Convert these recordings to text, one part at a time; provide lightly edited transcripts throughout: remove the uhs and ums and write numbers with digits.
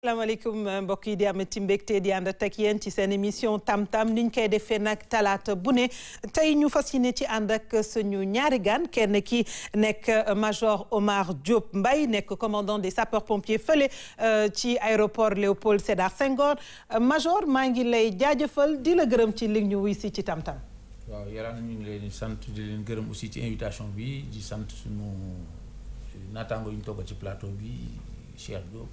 asalaamaaleykum mbokk yi di amati mbégte di ànd ak yéen ci seen émission tam-tam ni ñu koy defee nag talaata bu ne tey ñu fas yéene ci ànd ak suñu ñaari gan kenn ki nekk major Omar Diop Mbaye nekk commandant des sapeurs pompiers fële ci aéroport Léopold Sédar Senghor major maa ngi lay jaajëfal di la gërëm ci li ñu wuy si ci tam-tam. waaw Yolande ñu ngi leen di sant di leen gërëm aussi ci invitation bi di sant suñu naataango yu ñu toggal ci plateau bi Cheikh Diop.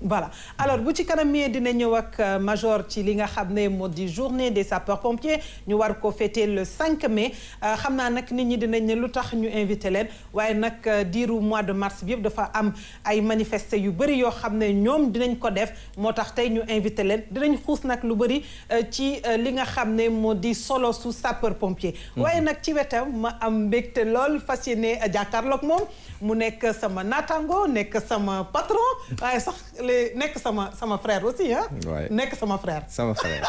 Voilà alors bu ci kanamee dina ñëw ak major ci li nga xam ne moo di journée des sapeurs pompiers ñu war ko fêter le 5 mai xam naa nag nit ñi dinañ ne lu tax ñu invité leen waaye nag diiru mois de mars bi yëpp dafa am ay manifesté yu bëri yoo xam ne ñoom dinañ ko def moo tax tey ñu invité leen dinañ xuus nag lu bëri ci li nga xam ne moo di solo su sapeur pompier. waaye nag ci wetam ma am mbégte lool fas yéene jàkkaarloog moom mu nekk sama naataango nekk sama patron. waaye sax nekk sama frère aussi ah. waay nekk sama frère. sama frère.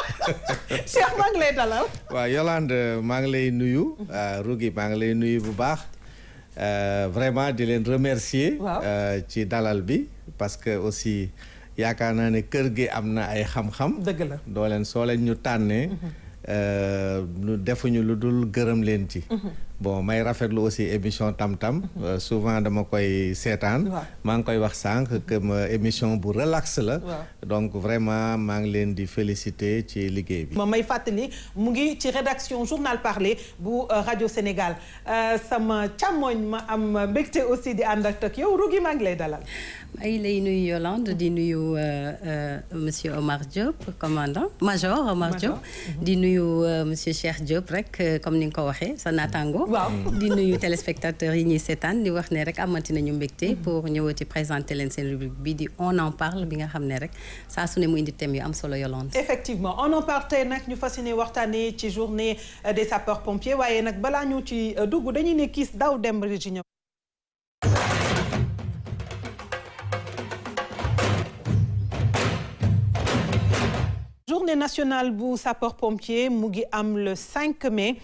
Cheikh maa ngi lay dalal. waaw Yolande maa ngi lay nuyu. Rougui maa ngi lay nuyu bu baax. vraiment di leen remercier. ci dalal bi parce que aussi yaakaar naa ne kër gi am na ay xam-xam. dëgg la doo leen soo leen ñu tànnee. nu defuñu lu dul gërëm leen ci. bon may rafetlu aussi émission tam-tam souvent dama koy seetaan maa ngi koy wax sànq que ma émission bu relax la donc vraiment maa ngi leen di féliciter ci liggéey bi ma may fàttali mu ngi ci rédaction journal parlé bu rajo Sénégal sama càmmoñ ma am mbégte aussi di ànd ak yow Rougui maa ngi lay dalal maa ngi lay nuyu Yolande di nuyu monsieur Omar Diop commandant major Omar Diop di nuyu monsieur Cheikh Diop rek comme ni nga ko waxee sa naataango waaw di nuyu téléspectateurs yi ñuy seetaan di wax ne rek amati nañu mbégte pour ñëwati présenter leen seen rubrique bi di on en parle bi nga xam ne rek saa su ne mu indi thème yu am solo Yolande. effectivement on en parle tey nag ñu fas yéene waxtaanee ci journée des sapeurs pompiers waaye nag balaa ñu ci dugg dañuy ne kiis daw dem région. journée nationale bu sapeur pompier mu ngi am le 5 mai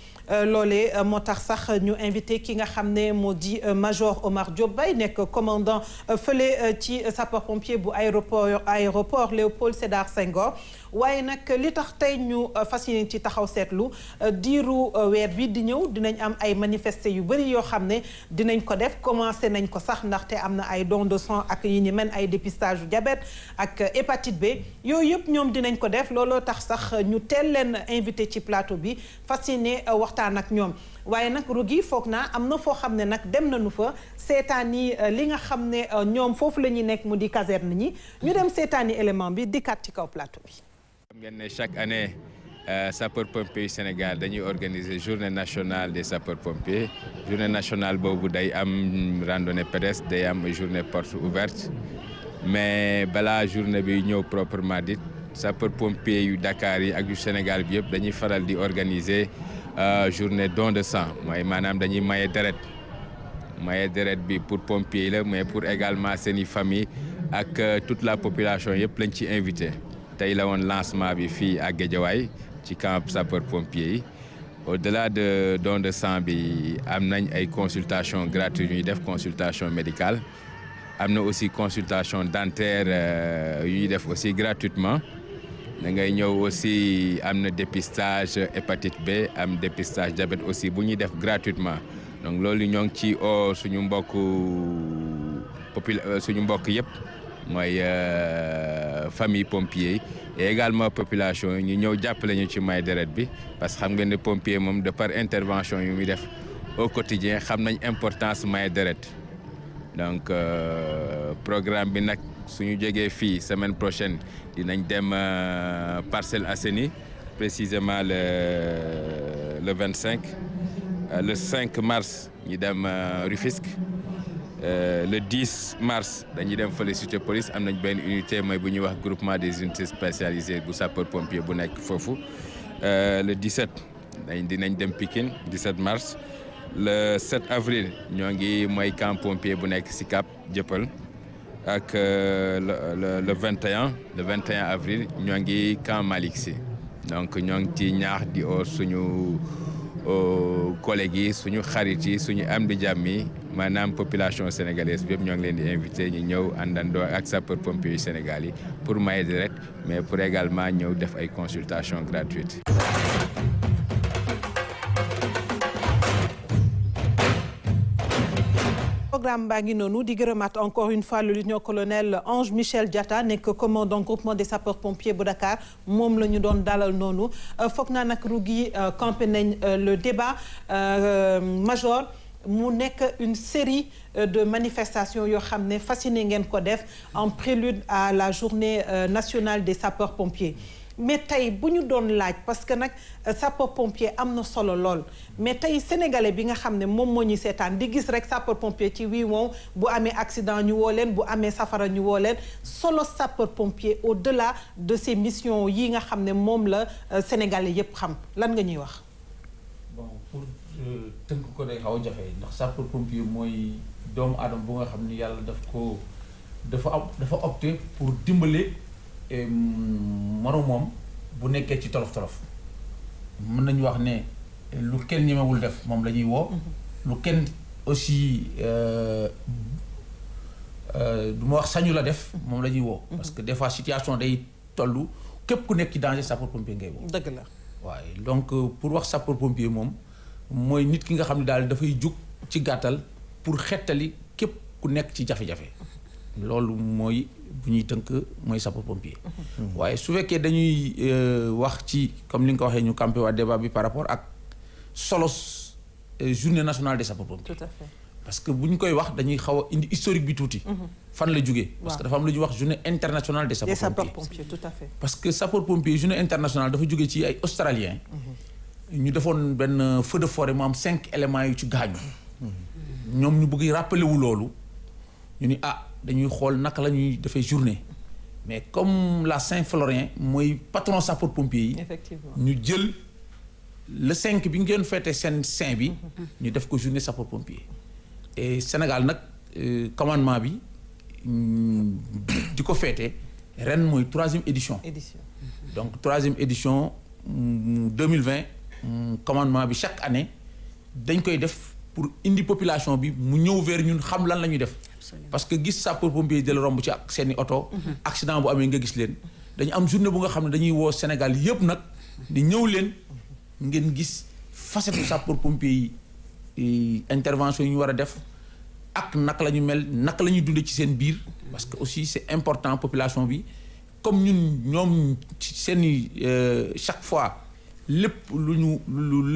loolee moo tax sax ñu invité ki nga xam ne moo di major Omar Diop Mbaye nekk commandant fële ci sapeur pompier bu aéroport Léopold Sédar Senghor waaye nag li tax tey ñu fas yéene ci taxaw seetlu diiru weer bi di ñëw dinañ am ay manifesté yu bëri yoo xam ne dinañ ko def commencé nañ ko sax ndaxte am na ay don de sang ak yi ni mel ay dépistage diabète ak hépatite B yooyu yëpp ñoom dinañ ko def looloo tax sax ñu teel leen invité ci plateau bi fas yéene waxtaan ak ñoom waaye nag Rougui foog naa am na foo xam ne nag dem nañu fa seetaani li nga xam ne ñoom foofu la ñuy nekk mu di caserne ñi ñu dem seetaani élément bi dikkaat ci kaw plateau bi. xam ngeen ne chaque année sapeur pompier yu Sénégal dañuy organiser journée nationale des sapeurs pompiers journée nationale boobu day am randonnée pédestre day am journée porte ouverte mais balaa journée bi ñëw proprement dit sapeur pompier yu Dakar yi ak yu Sénégal bi yëpp dañuy faral di organiser journée don de sang mooy maanaam dañuy maye deret bi pour pompier yi la mais pour également seeni famille ak toute la population yëpp lañ ci invité tey la woon lancement bi fii à Guédiawaye ci camp sapeur pompier yi au-delà de don de sang bi am nañ ay consultation gratuite ñuy def consultation médicale am na aussi consultation dentaire yu ñuy def aussi gratuitement da ngay ñëw aussi am na dépistage hépatite B am dépistage diabète aussi bu ñuy def gratuitement donc loolu ñoo ngi ci suñu mbokk yëpp mooy famille pompier yi et également population yi ñu ñëw jàppale ñu ci may deret bi parce que xam nga ne pompier moom de par intervention yu muy def au quotidien xam nañ importance may deret donc programme bi nag suñu jógee fii semaine prochaine dinañ dem Parcelles Assainies précisément le 25 le 5 mars ñu dem Rufisque le 10 mars dañuy dem fële cité police am nañ benn unité mooy bu ñuy wax groupement des unités spécialisées bu sapeur pompier bu nekk foofu le 17 dinañ dem Pikine 17 mars le 7 avril ñoo ngi mooy camp pompier bu nekk Sicap Jëppal ak le 21 avril ñoo ngi camp Malick Sy donc ñoo ngi ci ñaax di oo suñu collègues yi suñu xarit yi suñu am di jàmm yi maanaam population sénégalaise bi yëpp ñoo ngi leen di invité ñu ñëw àndandoo ak sapeur pompier yu Sénégal yi pour maye deret mais pour également ñëw def ay consultations gratuites. programme baa ngi noonu di gërëmaat encore une fois le lieutenant-colonel Ange Michel Diatta nekk commandant groupement des sapeurs-pompiers bu Dakar moom la ñu doon dalal noonu foog naa nag rugi campé nañ le débat major mu nekk une série de manifestations yoo xam ne fasciné ngeen ko def en prélude à la journée nationale des sapeurs-pompiers mais tey bu ñu doon laaj parce que nag sapeur pompier am na solo lool mais tey sénégalais bi nga xam ne moom moo ñuy seetaan di gis rek sapeur pompier ci wii moom bu amee accident ñu woo leen bu amee safara ñu woo leen solo sapeur pompier au-delà de ces missions yi nga xam ne moom la sénégalais yépp xam lan nga ñuy wax. bon pour tënk ko day xaw a jafe ndax sapeur pompier mooy doomu aadama bu nga xam ni yàlla dafa opté pour dimbale. moom bu nekkee ci tolof-tolof mën nañu wax ne lu kenn ñemewul def moom la ñuy woo lu kenn aussi du ma wax sañu la def moom la ñuy woo parce que des fois situation day tollu képp ku nekk ci danger sapeur pompier ngay woo dëgg la waaye donc pour wax sapeur pompier moom mooy nit ki nga xam ne daal dafay jug ci gàttal pour xettali képp ku nekk ci jafe-jafe loolu mooy bu ñuy tënk mooy sapeur pompier waaye su fekkee dañuy wax ci comme li nga ko waxee ñu campé waa débat bi par rapport ak solos journée nationale des sapeurs pompiers. Tout à fait. Parce que bu ñu koy wax dañuy xaw a indi historique bi tuuti. fan la jógee. parce que dafa am lu ñuy wax journée internationale des sapeurs pompiers. Tout à fait. parce que sapeur pompier journée internationale dafa jógee ci ay australiens. ñu defoon benn feu de forêt mu am 5 éléments yu ci gaañu. ñoom ñu bëgg rappeler wu loolu ñu ni dañuy xool naka la ñuy defee journée mais comme la Saint-Florent mooy patron sapeur pompier yi. Effectivement. ñu jël le 5 bi ngeen fêté seen saint bi. ñu def ko journée sapeur pompier. et Sénégal nag commandement bi di ko fêté ren mooy 3e édition. donc 3e édition 2020 commandement bi chaque année dañ koy def pour indi population bi mu ñëw vers ñun xam lan la ñuy def. parce que gis sapeur pompier jël romb ci ak seeni oto. accident bu amee nga gis leen. dañu am journée bu nga xam ne dañuy woo Sénégal yëpp nag di ñëw leen ngeen gis facette sapeur pompier yi intervention yi ñu war a def ak naka la ñu mel naka la ñuy dundee ci seen biir. parce que aussi c'est important population bi comme ñoom ci seeni chaque fois lépp lu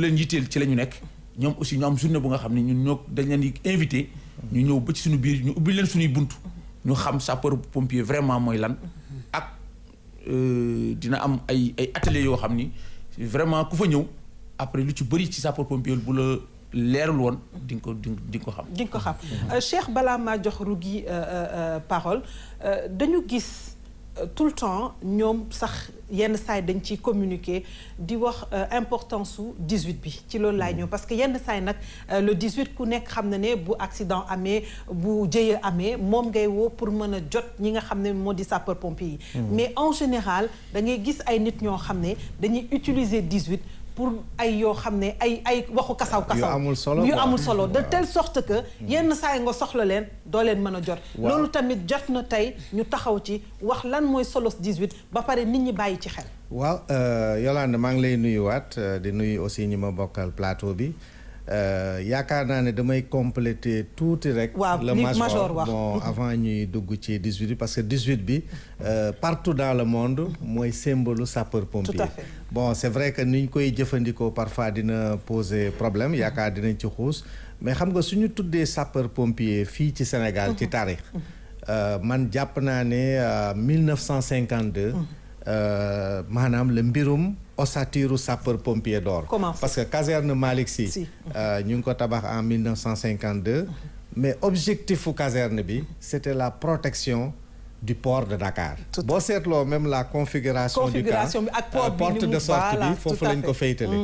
leen yitteel ci la ñu nekk. ñoom aussi ñu am journée bu nga xam ne ñun dañ leen di invité. ñu ñëw ba ci suñu biir ñu ubbi leen suñuy buntu. ñu xam sapeur pompier vraiment mooy lan. ak dina am ay ateliers yoo xam ni vraiment ku fa ñëw après lu ci bëri ci sapeur pompier bu la leerul woon di nga ko xam. di nga ko xam Cheikh balaa maa jox Rougui parole dañu gis. tout le temps ñoom sax yenn saay dañ ciy communiquer di wax importance su 18 bi ci loolu laay ñëw parce que yenn saay nag le 18 ku nekk xam na ne bu accident amee bu jëye amee moom ngay woo pour mën a jot ñi nga xam ne moo di sapeur pompier yi. mais en général da ngay gis ay nit ñoo xam ne dañuy utiliser 18 pour ay yoo xam ne ay waxu kasaw yu amul solo de telle sorte que yenn saa yi nga soxla leen doo leen mën a jot. loolu tamit jot na tey ñu taxaw ci wax lan mooy solos 18 ba pare nit ñi bàyyi ci xel. waaw Yolande maa ngi lay nuyuwaat di nuyu aussi ñi ma bokkal plateau bi yaakaar naa ne damay compléter tuuti rek. le major wax bon avant ñuy dugg ci 18 bi parce que 18 bi partout dans le monde mooy symbole sapeur pompier. Tout à fait. bon c'est vrai que ni ñu koy jëfandikoo parfois dina poser problème yaakaar dinañ ci xuus mais xam nga suñu tuddee sapeur pompier fii ci Sénégal ci taarix man jàpp naa ne 1952 maanaam le mbirum ossature sapeur pompier d'or parce que caserne Malick Sy ñu ngi ko tabax en 1952 mais objectif u caserne bi c'était la protection du port de Dakar. boo seetloo même la configuration du camp ak porte de sortie bi foofu lañ ko féetale.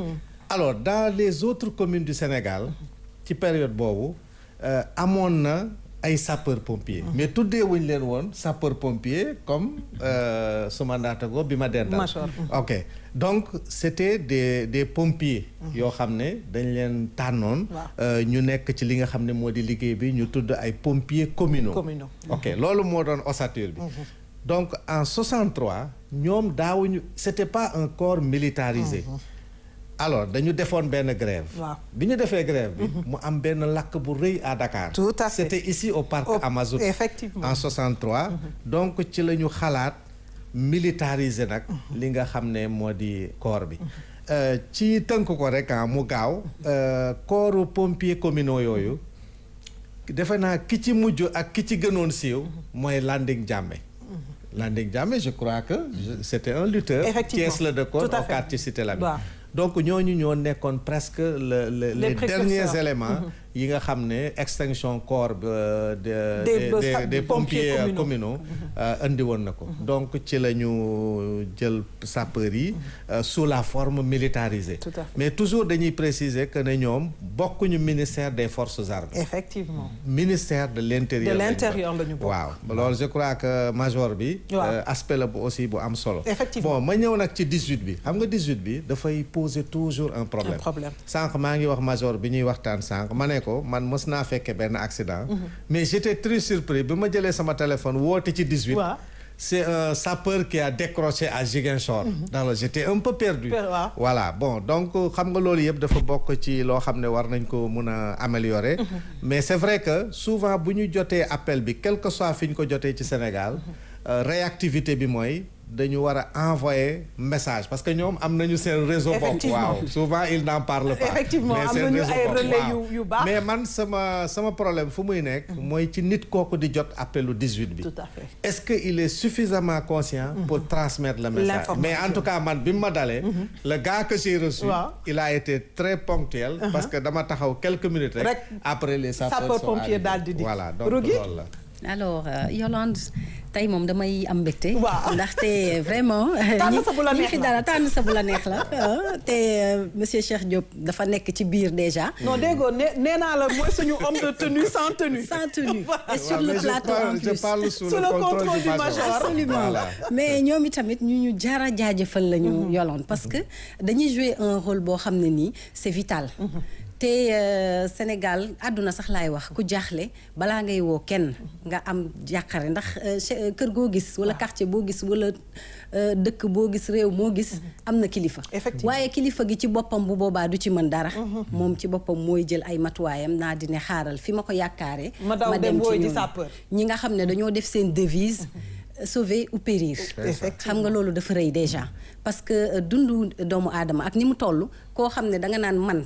alors dans les autres communes du Sénégal ci période boobu amoon na ay sapeur pompier mais tuddee wuñ leen woon sapeur pompier comme suma naatago bi ma dendal ok donc c'était des pompiers yoo xam ne dañ leen tànnoon ñu nekk ci li nga xam ne moo di liggéey bi ñu tudd ay pompiers communaux ok loolu moo doon ossature bi donc en 63 ñoom daawuñu c'était pas un corps militarisé alors dañu defoon benn grève bi ñu defee grève bi mu am benn lakk bu rëy à Dakar tout à fait c'était ici au parc Amazout effectivement en 63 donc ci la ñu xalaat militariser nag li nga xam ne moo di corps bi ci tënk ko rek mu gaaw corps pompiers communaux yooyu defe naa ki ci mujj ak ki ci gënoon siiw mooy Landing Diamé Landing Diamé je crois que c'était un lutteur Thiès la dëkkoon au quartier Cité Lamy donc ñooñu ñoo nekkoon presque les derniers éléments yi nga xam ne extinction corps des pompiers communaux indi woon na ko donc ci la ñu jël sapeurs yi sous la forme militarisée mais toujours dañuy préciser que ne ñoom bokkuñu ministère des forces armées effectivement ministère de l'intérieur la ñu bokk waaw loolu je crois que major bi aspect la bu aussi bu am solo effectivement bon ma ñëw nag ci 18 bi xam nga 18 bi dafay poser toujours un problème sànq maa ngi wax major bi ñuy waxtaan sànq ma ne ko man mës naa fekkee benn accident mais j'étais très surpris bi ma jëlee sama téléphone woote ci 18 c'est un sapeur qui a décroché à Ziguinchor donc j'étais un peu perdu voilà bon donc xam nga loolu yëpp dafa bokk ci loo xam ne war nañ ko mun a améliorer mais c'est vrai que souvent bu ñu jotee appel bi quel que soit fi ñu ko jotee ci Sénégal réactivité bi mooy dañu war a envoyer message parce que ñoom am nañu seen réseau bopp waaw souvent ils n'en parlent pas effectivement am nañu ay relais yu baax mais man sama problème fu muy nekk mooy ci nit kooku di jot appelu 18 bi tout à fait est-ce que il est suffisamment conscient pour transmettre le message mais en tout cas man bi mu ma dalee le gars que j'ai reçu il a été très ponctuel parce que dama taxaw quelques minutes rek après les sapeurs sont arrivés daal di voilà donc loolu la alors Yolande tey moom damay am mbégte. ndaxte vraiment. tànn sa bu la neex fi dara tànn sa bu la neex la. te monsieur Cheikh Diop dafa nekk ci biir déjà. non déggoo nee naa la mooy suñu homme de tenue sans tenue. sans tenue et sur le plateau en plus. je parle sous le contrôle du major. absolument mais ñoom itamit ñu jara jaajëfal la ñu Yolande parce que dañuy jouer un rôle boo xam ne nii c'est vital. te Sénégal àdduna sax laay wax ku jaaxle balaa ngay woo kenn nga am jàqare ndax kër goo gis wala quartier boo gis wala dëkk boo gis réew moo gis am na kilifa waaye kilifa gi ci boppam bu boobaa du ci mën dara moom ci boppam mooy jël ay matuwaayam naa di ne xaaral fi ma ko yaakaare ma dem ci ñi nga xam ne dañoo def seen devise sauver ou périr xam nga loolu dafa rëy déjà parce que dundu doomu aadama ak ni mu toll koo xam ne danga naan man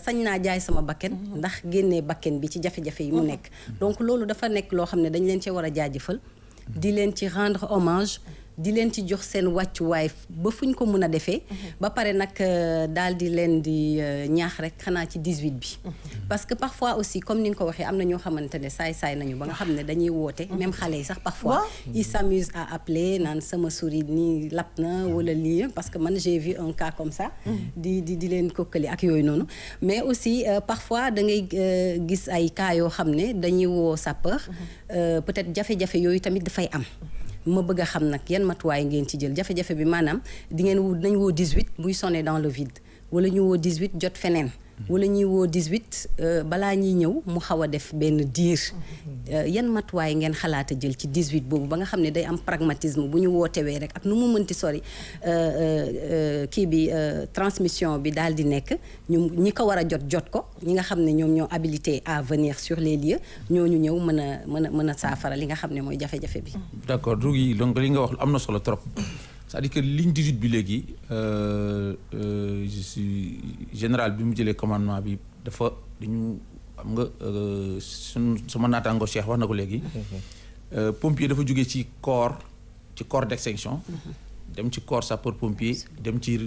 sañ naa jaay sama bakken ndax génnee bakken bi ci jafe-jafe yi mu nekk donc loolu dafa nekk loo xam ne dañ leen ci war a jaajëfal di leen ci rendre hommage di leen ci jox seen wàccuwaay ba fu ñu ko mën a defee ba pare nag daal di leen di ñaax rek xanaa ci 18 bi parce que parfois aussi comme ni nga ko waxee am na ñoo xamante ne saay-saay nañu ba nga xam ne dañuy woote même xale yi sax parfois ils s'amusent à appeler naan sama souris nii lap na wala lii parce que man j'ai vu un cas comme ça di leen kokkali ak yooyu noonu mais aussi parfois da ngay gis ay cas yoo xam ne dañuy woo sapeur peut-être jafe-jafe yooyu tamit dafay am ma bëgg a xam nag yan matuwaay ngeen ci jël jafe-jafe bi maanaam dinañ woo 18 buy sonner dans le vide wala ñu woo 18 jot feneen wala ñuy woo 18 balaa ñuy ñëw mu xaw a def benn diir yan matuwaay ngeen xalaat a jël ci 18 boobu ba nga xam ne day am pragmatisme bu ñu wootewee rek ak nu mu mënti sori kii bi transmission bi daal di nekk ñi ko war a jot ko ñi nga xam ne ñoom ñoo habilité à venir sur les lieux ñooñu ñëw mën a saafara li nga xam ne mooy jafe-jafe bi. d'accord Rougui donc li nga wax am na solo trop. c'est-à-dire que ligne 18 bi léegi je suis général bi mu jëlee commandement bi dafa dañu xam nga sama naataango Cheikh wax na ko léegi pompier dafa jógee ci corps d'extinction dem ci corps sapeur pompier dem ci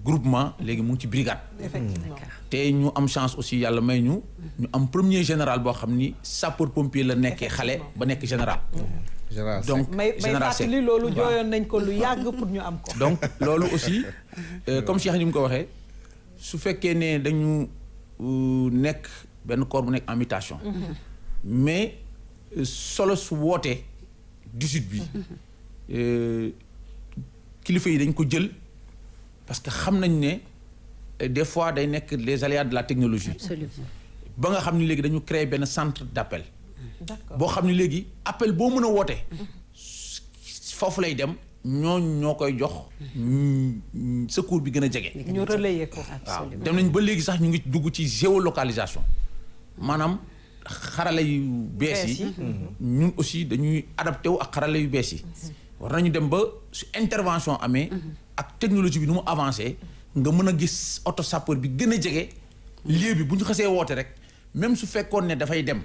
groupement léegi mu ngi ci brigade te ñu am chance aussi yàlla may ñu am premier général boo xam ni sapeur pompier la nekkee xale ba nekk général donc may fàttali loolu jooyoon nañ ko lu yàgg pour ñu am ko donc loolu aussi comme Cheikh ni mu ko waxee su fekkee ne dañu nekk benn corps bu nekk en mutation mais solo su wootee 18 bi kilifa yi dañ ko jël parce que xam nañ ne des fois day nekk les aléas de la technologie. Absolument. ba nga xam ne léegi dañu créer benn centre d'appel. D'accord. boo xam ne léegi appel boo mën a woote foofu lay dem ñoo koy jox secours bi gën a jege. ñu relayer ko. waaw dem nañ ba léegi sax ñu ngi dugg ci géolocalisation maanaam xarala yu bees yi ñun aussi dañuy adapté wu ak xarala yu bees yi war nañu dem ba su intervention amee ak technologie bi nu mu avancé nga mën a gis auto sapeur bi gën a jege lieu bi bu ñu xasee woote rek même su fekkoon ne dafay dem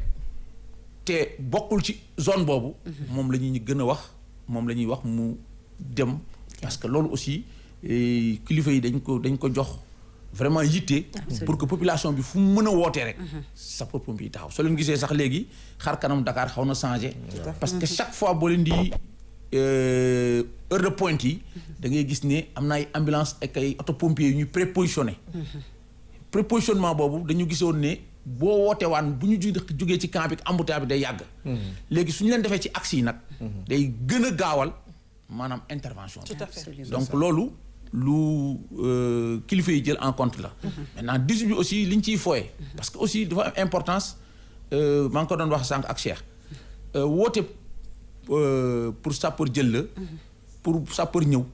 te bokkul ci zone boobu moom la ñuy gën a wax moom la ñuy wax mu dem parce que loolu aussi kilifa yi dañ ko jox vraiment yitte pour que population bi fu mu mën a wootee rek sapeur pompier yi taxaw soo leen gisee sax léegi xar kanam Dakar xaw na changé parce que chaque fois boo leen di heure de pointe yi da ngay gis ne am na ay ambulance ak ay auto pompier yu ñu prépositionné prépositionnement boobu dañu gisoon ne boo woote waan bu ñu jógee ci camp bi embouteillage bi day yàgg léegi su ñu leen defee ci axe yi nag day gën a gaawal maanaam intervention Tout à fait. donc loolu lu kilifa yi jël en compte la maintenant 18 bi aussi li ñu ciy fooye parce que aussi dafa am importance maa ngi ko doon wax sànq ak Cheikh woote pour sapeur jël la pour sapeur ñëw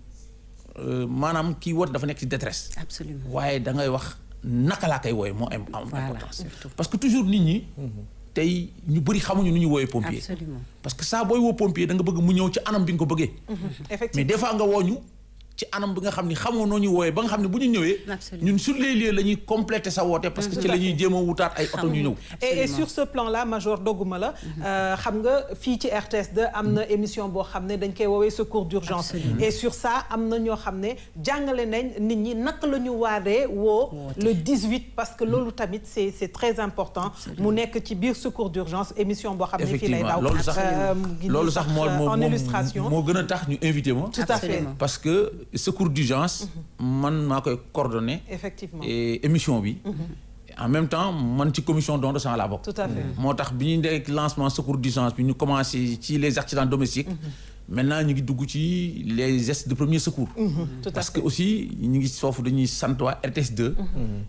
maanaam kii woote dafa nekk ci détresse Absolument. waaye da ngay wax naka laa koy wooye moo am Voilà, importance surtout. parce que toujours nit ñi tey ñu bëri xamuñu nu ñu wooyee pompier Absolument. parce que saa booy woo pompier da nga bëgg mu ñëw ci anam bi nga ko bëggee mais Effectivement. des fois nga wooñu ci anam bi nga xam ni xamoo noo ñu wooyee ba nga xam ne bu ñu ñëwee Absolument. ñun sur les lieux la ñuy compléter sa woote parce que ci la ñuy jéem a wutaat ay oto ñu ñëw Et sur ce plan-là major dogguma la xam nga fii ci RTS2 am na émission boo xam ne dañ koy woowee secours d'urgence et sur ça am na ñoo xam ne jàngale nañ nit ñi naka la ñu waaree woo le 18 parce que loolu tamit c'est très important mu nekk ci biir secours d'urgence émission boo xam ne fii lay daw loolu sax en illustration moo gën a tax ñu invité ma tout à fait parce que secours d'urgence man maa koy coordonné effectivement et émission bi en même temps man ci commission don de sang laa bokk tout à fait moo tax bi ñu dee lancement secours d'urgence bi ñu commencé ci les accidents domestiques maintenant ñu ngi dugg ci les gestes de premier secours parce que aussi ñu ngi foofu dañuy sant waa RTS2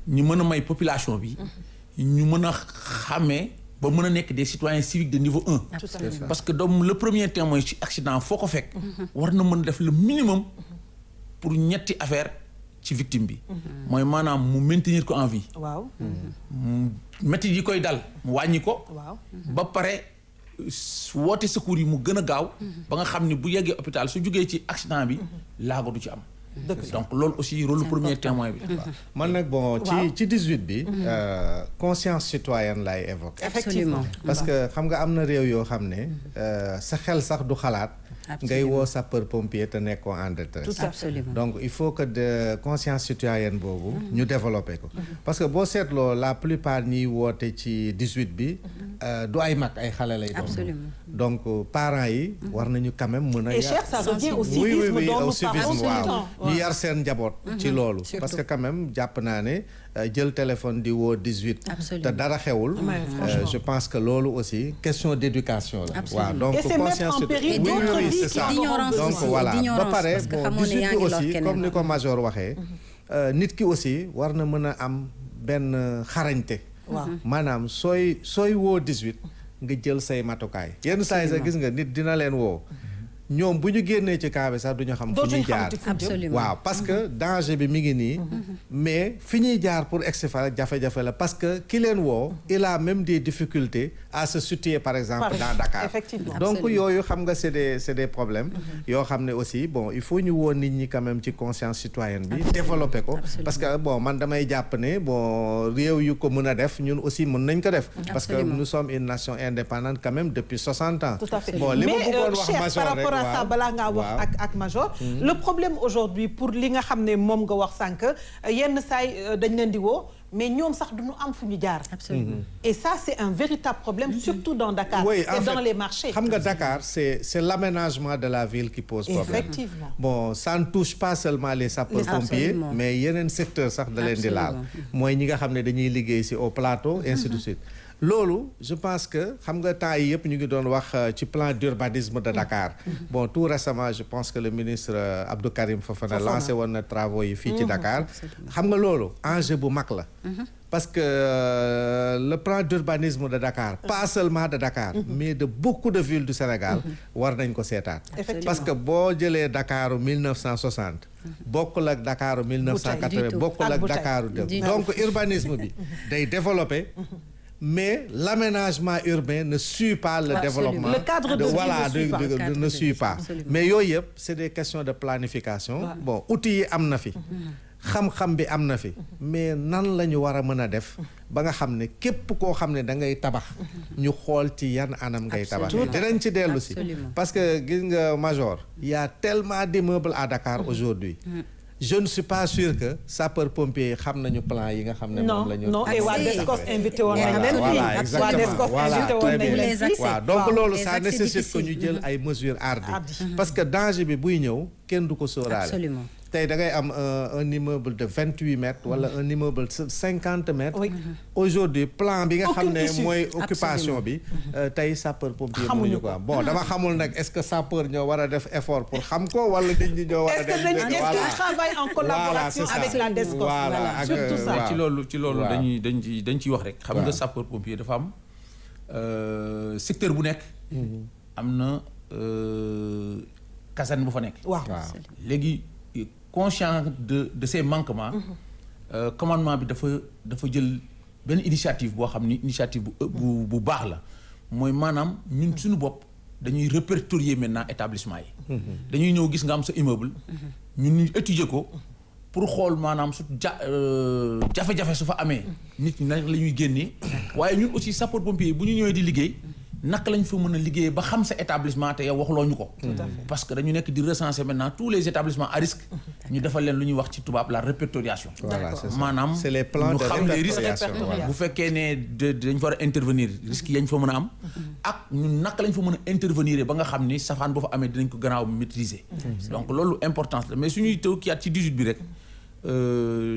ñu mën a may population bi ñu mën a xàmmee ba mën a nekk des citoyens civiques de niveau 1 parce que donc le premier témoin ci accident foo ko fekk war na mën a def le minimum pour ñetti affaire ci victime bi mooy maanaam mu maintenir ko en vie waaw métti yi koy dal mu wàññi ko waaw ba pare woote secours yi mu gën a gaaw ba nga xam ni bu yeggee hôpital su jógee ci accident bi laago du ci am donc loolu aussi rôle premier témoin bi man nag bon ci 18 bi conscience citoyenne laay évoquer Absolument. parce que xam nga am na réew yoo xam ne sa xel sax du xalaat ngay woo sapeur pompier te nekkoo en détresse Absolument. donc il faut que de conscience citoyenne boobu ñu développer ko parce que boo seetloo la plupart ñiy woote ci 18 bi du ay mag ay xale lay doon Absolument. donc parents yi war nañu quand même mën a et cher ça revient au civisme oui, dont au nous civisme parlons waaw ñu yar seen njaboot ci loolu parce que quand même jàpp naa ne jël téléphone di woo 18 Absolument. te dara xewul je pense que loolu aussi question d'éducation la waaw donc et c'est mettre en péril d'autres vies c'est ça d'ignorance donc aussi, voilà ba d'ignorance, pare parce que bon xamoo ne 18 yaa bi ngi lor aussi keneen. comme ni ko major waxee nit ki aussi war na mën a am benn xarañte maanaam sooy woo 18 nga jël say matukaay yenn saa yi sax gis nga nit dina leen woo ñoom bu ñu génnee ci cas bi sax du ñu xam fu ñuy jaar Absolument. waaw parce que danger bi mi ngi nii mais fi ñuy jaar pour egsi fa jafe-jafe la parce que ki leen woo il a même des difficultés à se situer par exemple dans Dakar effectivement donc Absolument. yooyu xam nga c'est des problèmes yoo xam ne aussi bon il faut ñu woo nit ñi quand même ci conscience citoyenne bi développer ko parce que bon man damay jàpp ne bon réew yu ko mën a def ñun aussi mën nañ ko def parce que Absolument. nous sommes une nation indépendante quand même depuis 60 ans tout à fait bon li ma mais bëggoon wax Cheikh major par rek rapport à ça balaa ngaa wax ak major le problème aujourd'hui pour li nga xam ne moom nga wax sànq yenn saay dañ leen di woo mais ñoom sax duñu am fu ñu jaar Absolument. et ça c'est un véritable problème surtout dans Dakar Oui, et en dans fait, les marchés xam nga Dakar c'est l'aménagement de la ville qui pose problème effectivement bon ça ne touche pas seulement les sapeurs-pompiers Absolument. mais yeneen secteur sax da leen di laal Absolument. mooy ñi nga xam ne dañuy liggéey ci au plateau ainsi de suite loolu je pense que xam nga temps yi yëpp ñu ngi doon wax ci plan d'urbanisme de Dakar bon tout récemment je pense que le ministre Abdou Karim Fofana lancé woon na travaux yi fii ci Dakar xam nga loolu enjeu bu mag la parce que le plan d'urbanisme de Dakar pas seulement de Dakar mais de beaucoup de villes du Sénégal war nañ ko seetaat parce que boo jëlee Dakaru 1960 bokkul ak Dakaru 1980 bokkul ak Dakaru donc urbanisme bi day développer mais l'aménagement urbain ne suit pas le développement. Le cadre de vie ne suit pas. Mais yooyu yëpp c'est des questions de planification. Bon outils yi am na fi. xam-xam bi am na fi. mais nan la ñu war a mën a def ba nga xam ne képp koo xam ne da ngay tabax. ñu xool ci yan anam ngay tabax. dinañ ci dellu si. parce que gis nga Major. il y a tellement d'immeubles à Dakar aujourd'hui. Je ne suis pas sûr que sapeur-pompier xam nañu plan yi nga xam ne moom la ñu. non et waa Descos invité woon nañ leen fii. voilà exactement voilà donc loolu ça nécessite que ñu jël ay mesures hardies. parce que danger bi buy ñëw kenn du ko sóoraale. Absolument. tey da ngay am un immeuble de 28 mètres wala un immeuble 50 mètres. aujourd'hui plan bi nga xam ne mooy occupation bi. tey sapeur-pompier mënuñu ko am bon dama xamul nag est-ce que sapeur ñoo war a def effort pour xam ko wala nit ñi ñoo war a def. est-ce que travaille en collaboration avec la Descos. voilà surtout ça. ci loolu dañ ciy wax rek. xam nga sapeur-pompier dafa am secteur bu nekk. am na caserne bu fa nekk. waaw léegi. conscient de ces manquements commandement bi dafa jël benn initiative boo xam ni initiative bu baax la mooy maanaam ñun suñu bopp dañuy répertorier maintenant établissement yi dañuy ñëw gis nga am sa immeuble ñun ñu étudier ko pour xool maanaam su jafe-jafe su fa amee nit ñi nag la ñuy génnee waaye ñun aussi sapeur pompier bu ñu ñëwee di liggéey naka lañ fa mën a liggéeyee ba xam sa établissement te yow waxuloo ñu ko. parce que dañu nekk di recenser maintenant tous les établissements à risque. ñu defal leen lu ñuy wax ci tubaab la répertoriation. voilà c'est ça maanaam c'est les plans de répertoriation bu fekkee ne dañ fa war a intervenir risques yañ fa mën a am. ak ñun naka lañ fa mën a intervenir ba nga xam ni safaan boo fa amee dinañ ko gannaaw maîtriser. donc loolu importance la mais suñuy taw kiyaat ci 18 bi rek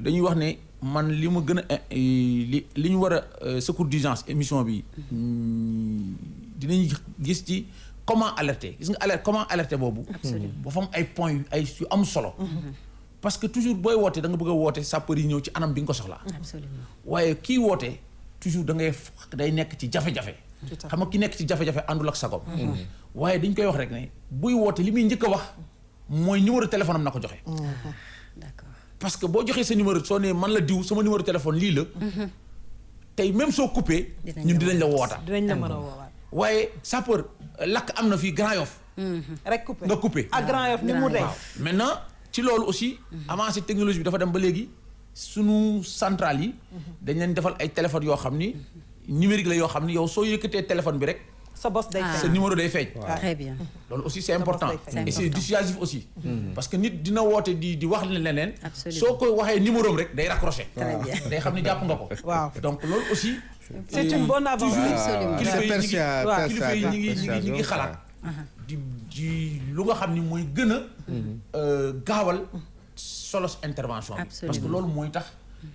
dañuy wax ne. man li ma gën a li ñu war a secours d'urgence émission bi dinañ gis ci comment alerter gis nga alerte comment alerter boobu. ba fa am ay points yu am solo. parce que toujours booy woote da nga bëgg a woote sapeur yi ñëw ci anam bi nga ko soxlaa. waaye kii woote toujours day nekk ci jafe-jafe. xam nga ki nekk ci jafe-jafe àndul ak sagom. waaye dañ koy wax rek ne buy woote li muy njëkk a wax mooy numéro téléphone am na ko joxe. d'accord. parce que boo joxee sa numéro soo nee man la diw sama numéro téléphone lii la. tey même soo coupé. ñun dinañ la wootaat. dinañ la mën a woowaat. waaye sapeur lakk am na fii Grand Yoff. rek coupé nga coupé. ak Grand Yoff ni mu def. maintenant ci loolu aussi. avancée technologie bi dafa dem ba léegi sunu centrale yi. dañ leen defal ay téléphones yoo xam ni numérique la yoo xam ni yow soo yëkkatee téléphone bi rek. sa bos day feeñ sa numéro day feeñ. très bien. loolu aussi c'est important et c'est dissuasif aussi. parce que nit dina woote di wax leneen. soo koy waxee numéro am rek day raccrocher. très bien day xam ne jàpp nga ko. waaw donc loolu aussi. c'est une bonne avancée. kilifa yi ñi ngi xalaat. di lu nga xam ni mooy gën a gaawal solos intervention bi. parce que loolu mooy tax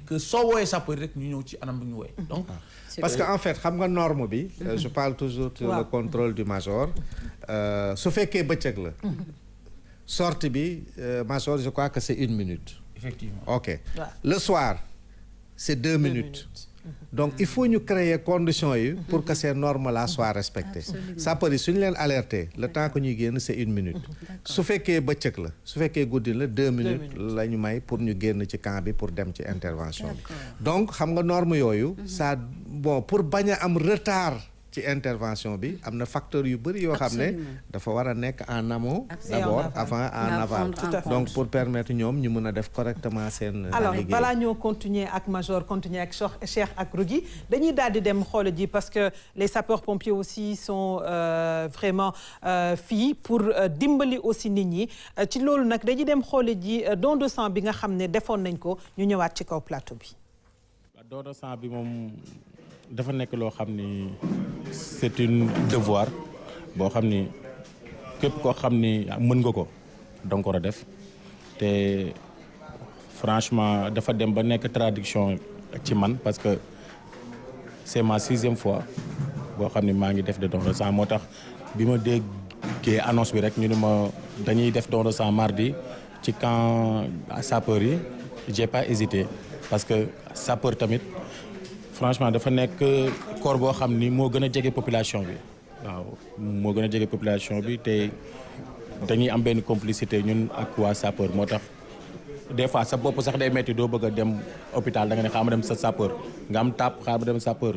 que soo wooyee sapeur rek ñu ñëw ci anam bi ñu wooyee donc. parce que en fait xam nga norme bi. je parle toujours sur le contrôle du major. su fekkee bëccëg la. sortie bi major je crois que c'est 1 minute. effectivement ok le soir c'est 2 minutes. donc il faut ñu créer conditions yi pour que ces normes là soient respectées. sapeur yi suñu leen alerter le temps que ñuy génn c'est 1 minute. su fekkee bëccëg la su fekkee guddi la 2 minutes la ñu may pour ñu génn ci camp bi pour dem ci intervention bi. donc xam nga norme yooyu. ça bon pour bañ a am retard ci intervention bi am na facteur yu bëri yoo xam ne dafa war a nekk en amont d'abord avant en aval donc pour permettre ñoom ñu mën a def correctement seen alors balaa ñoo continuer ak Major continuer ak Cheikh ak Rougui dañuy daal di dem xool ji parce que les sapeurs pompiers aussi sont vraiment fii pour dimbali aussi nit ñi ci loolu nag dañuy dem xool ji don de sang bi nga xam ne defoon nañ ko ñu ñëwaat ci kaw plateau bi. don de sang bi moom dafa nekk loo xam ni c'est un devoir boo xam ni képp koo xam ni mën nga ko danga ko war a def te franchement dafa dem ba nekk traduction ci man parce que c'est ma 6e fois boo xam ne maa ngi def de don de sang moo tax bi ma déggee annonce bi rek ñu ne ma dañuy def don de sang mardi ci camp sapeur yi j'ai pas hésité parce que sapeur tamit franchement dafa nekk corps boo xam ni moo gën a jege population bi waaw moo gën a jege population bi te dañuy am benn complicité ñun ak waa sapeur moo tax des fois sa bopp sax day metti doo bëgg a dem hôpital da nga ne xaar ma dem sa sapeur nga am tàpp xaar ma dem sapeur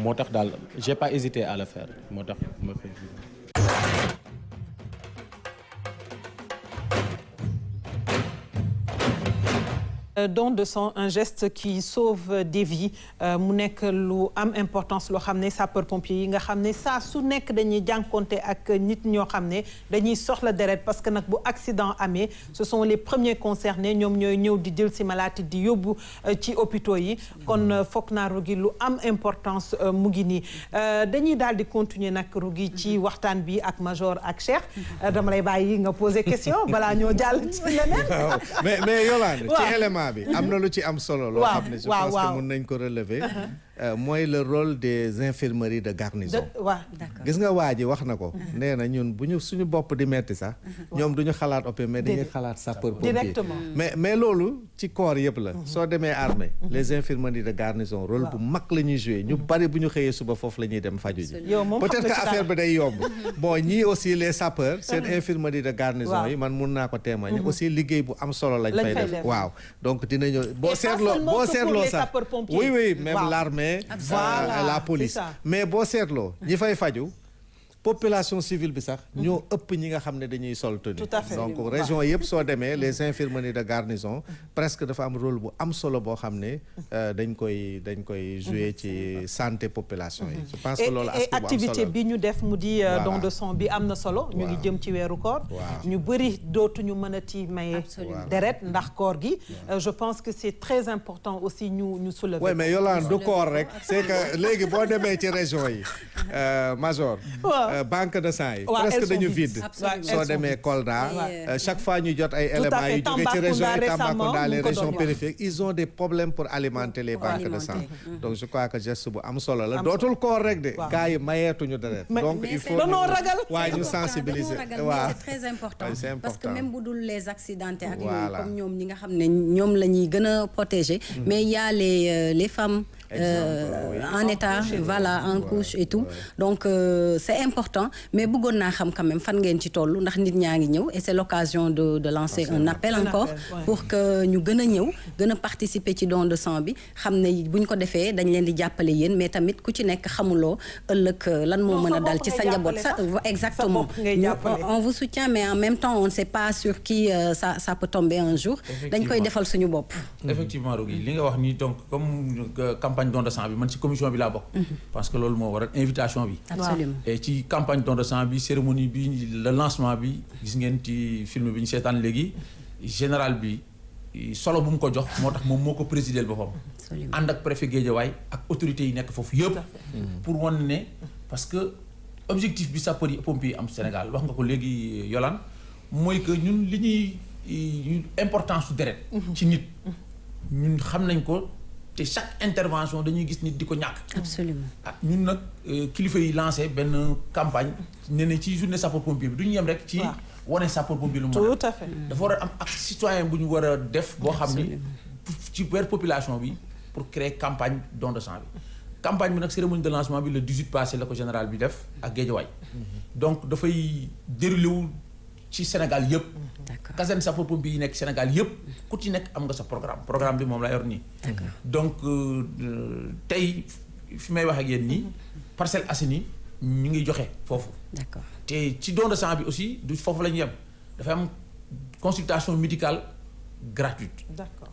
moo tax daal j'ai pas hésité à le faire moo tax ma fay. Don de sang, un geste qui sauve des vies mu nekk lu am importance loo xam ne sapeur pompier yi nga xam ne saa su nekk dañuy jànkonte ak nit ñoo xam ne dañuy soxla deret parce que nag bu accident amee ce sont les premiers concernés ñoom ñooy ñëw di jël si malade di yóbbu ci hôpitaux yi kon foog naa Rougui lu am importance mu ngi nii dañuy daal di continuer nag Rougui ci waxtaan bi ak Major ak Cheikh dama lay bàyyi nga poser question balaa ñoo jàll ci leneen. mais Yolande ci élément bi am na lu ci am solo loo xam ne je pense que mën nañ ko relever mooy le rôle des infirmeries de garnison gis nga waa ji wax na ko nee na ñun bu ñu suñu bopp di metti sax ñoom duñu xalaat opé mais dañuy xalaat sapeur pompier mais loolu ci corps yëpp la soo demee armée les infirmeries de garnison rôle bu mag la ñuy jouer ñu bari bu ñu xëyee suba foofu la ñuy dem faju ji peut-être que affaire bi day yomb bon ñii aussi les sapeurs seen infirmerie de garnison yi man mun naa ko témoigner aussi liggéey bu am solo lañ fay def waaw donc dinañu boo seetloo sax oui même l'armée voilà la police mais boo seetloo ñi fay faju population civile bi sax ñoo ëpp ñi nga xam ne dañuy sol tenue donc région yëpp soo demee les infirmeries de garnison presque dafa am rôle bu am solo boo xam ne dañ koy jouer ci santé population yi je pense que loolu aspect bu am solo activité bi ñu def mu di don de sang bi am na solo ñu ngi jëm ci weeru koor ñu bëri dootuñu mën a ti maye deret ndax koor gi je pense que c'est très important aussi ñu soulever oui mais Yolande du koor rek c'est que léegi boo demee ci région yi Major banque de sang yi presque dañu vide soo demee Kolda chaque fois ñu jot ay éléments yu jóge ci région yi Tambacounda les régions périphériques ils ont des problèmes pour alimenter les banques de sang donc je crois que geste bu am solo la dootul koor rek de gars yi mayeetuñu deret donc il faut ñu sensibiliser waaw c'est très important parce que même bu dul les accidentés ak yooyu comme ñoom ñi nga xam ne ñoom la ñuy gën a protéger mais il y a les femmes en état voilà en couche et tout donc c'est important mais bëggoon naa xam quand même fan ngeen ci toll ndax nit ñaa ngi ñëw et c'est l'occasion de lancer un appel encore pour que ñu gën a ñëw gën a participer ci don de sang bi xam ne bu ñu ko defee dañ leen di jàppale yéen mais tamit ku ci nekk xamuloo ëllëg lan moo mën a dal ci sa njaboot ça exactement on vous soutient mais en même temps on ne sait pas sur qui ça peut tomber un jour dañ koy defal suñu bopp effectivement Rougui li nga wax nii donc comme campagne don de sang bi man ci commission bi laa bokk parce que loolu moo waral invitation bi absolument et ci campagne don de sang bi cérémonie bi le lancement bi gis ngeen ci film bi ñu seetaan léegi général bi solo bu mu ko jox moo tax moom moo ko présider boppam ànd ak préfet Guédiawaye ak autorités yi nekk foofu yëpp pour wan ne parce que objectif bi sapeurs pompiers yi am Sénégal wax nga ko léegi Yolande mooy que ñun li ñuy importance su deret ci nit ñun xam nañ ko te chaque intervention dañuy gis nit di ko ñàkk. absolument ñun nag kilifa yi lancé benn campagne nee na ci journée sapeur pompier bi du ñu yem rek. ci wane sapeur pompier lu mu tout à fait dafa war a am ak citoyen bu ñu war a def. boo xam ni ci vers population bi pour créer campagne don de sang bi. campagne bi nag cérémonie de lancement bi le 18 passé la ko général bi def ak Guédiawaye. donc dafay déroulé wu ci Sénégal yëpp. d'accord caserne sapeur pompier yi nekk Sénégal yëpp ku ci nekk am nga sa programme bi moom la yor nii. donc tey fi may wax ak yéen nii Parcelles Assainies ñu ngi joxe foofu. d'accord te ci don de sang bi aussi du foofu la ñu yem dafay am consultation médicale gratuite. d'accord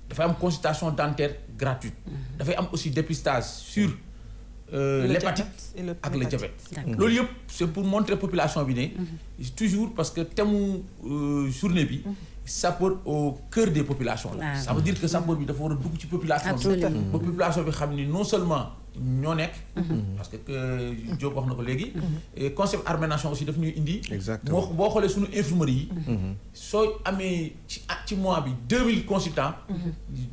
dafay am consultation dentaire gratuite. dafay am aussi dépistage sur. l'hépatite ak le diabète. loolu yëpp c'est pour montrer population bi ne. toujours parce que thème journée bi sapeur au cœur des populations la. Ça veut dire que sapeur bi dafa war a dugg ci population bi. ba population bi xam ni non seulement ñoo nekk. parce que Diop wax na ko léegi. concept Armée Nation aussi daf ñuy indi. exactement boo xoolee suñu infirmerie yi. soo amee ci mois bi 2000 consultants.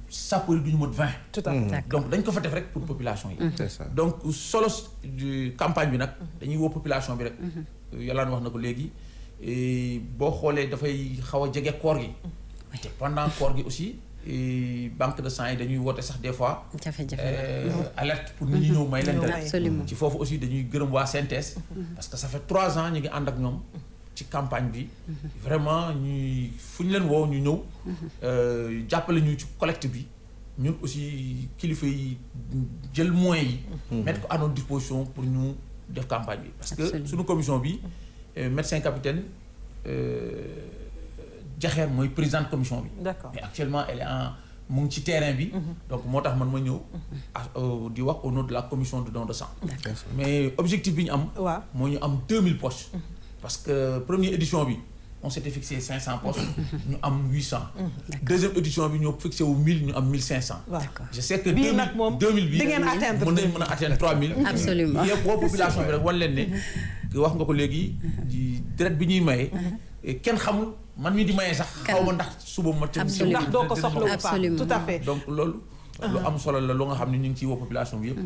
sapeur yi du ñu mot 20. tout à fait donc dañ ko fa def rek pour population yi. c'est ça donc solo campagne bi nag dañuy woo population bi rek. Yolande wax na ko léegi boo xoolee dafay xaw a jege koor gi. te pendant koor gi aussi. banque de sang yi dañuy woote sax des fois. alerte pour nit ñi ñëw may leen dara. ci foofu aussi dañuy gërëm waa CNTS. parce que ça fait 3 ans ñu ngi ànd ak ñoom ci campagne bi. vraiment ñuy fu ñu leen woo ñu ñëw. jàppale ñu ci collecte bi ñun aussi kilifa yi jël moyens yi. mettre ko à notre disposition pour ñu def campagne bi. parce que suñu commission bi médecin capitaine. Jaxeer mooy présidente commission bi. D'accord. Mais actuellement elle est mu ngi ci terrain bi. donc moo tax man ma ñëw. di wax au nom de la commission de don de sang. mais objectif bi ñu am. waaw moo ñu am 2000 poches. parce que première édition bi on s'était fixé 500 poches. ñu am 800. deuxième édition bi ñoo fixé wu 1000 ñu am 1500. D'accord. je sais que bii nag moom 2000 bii di ngeen atteindre mën nañu mën a atteindre 3000. Absolument. yëpp boo population bi rek wan leen ne. wax nga ko léegi. deret bi ñuy maye. kenn xamul man mii di maye sax. xaw ma ndax suba ma. Absolument. ndax doo ko soxla ou pas Absolument. tout à fait. donc loolu. lu am solo la lu nga xam ne ñu ngi ciy woo population bi yëpp.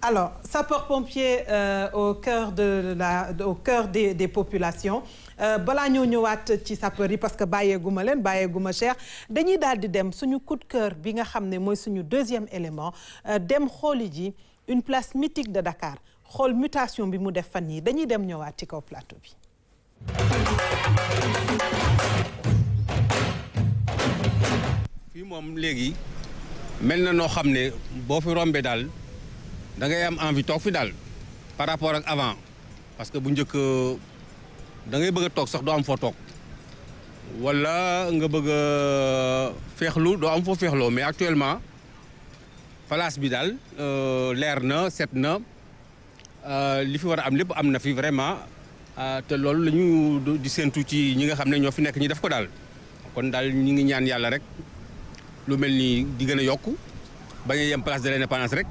Alors, sapeurs-pompiers au cœur des populations balaa ñoo ñëwaat ci sapeurs yi parce que bàyyeeguma leen bàyyeeguma cher dañuy daal di dem suñu coup de cœur bi nga xam ne mooy suñu deuxième élément dem xooli ji une place mythique de Dakar xool mutation bi mu def fan yi dañuy dem ñëwaat ci kaw plateau bi. fii moom léegi mel na noo xam ne boo fi rombee daal. da ngay am envie toog fi daal par rapport ak avant parce que bu njëkk da ngay bëgg a toog sax doo am foo toog wala nga bëgg a féexlu doo am foo féexloo mais actuellement place bi daal leer na set na li fi war a am lépp am na fi vraiment te loolu la ñu di séentu ci ñi nga xam ne ñoo fi nekk ñi def ko daal kon daal ñi ngi ñaan yàlla rek lu mel ni di gën a yokku bañ a yem place de l'Indépendance rek.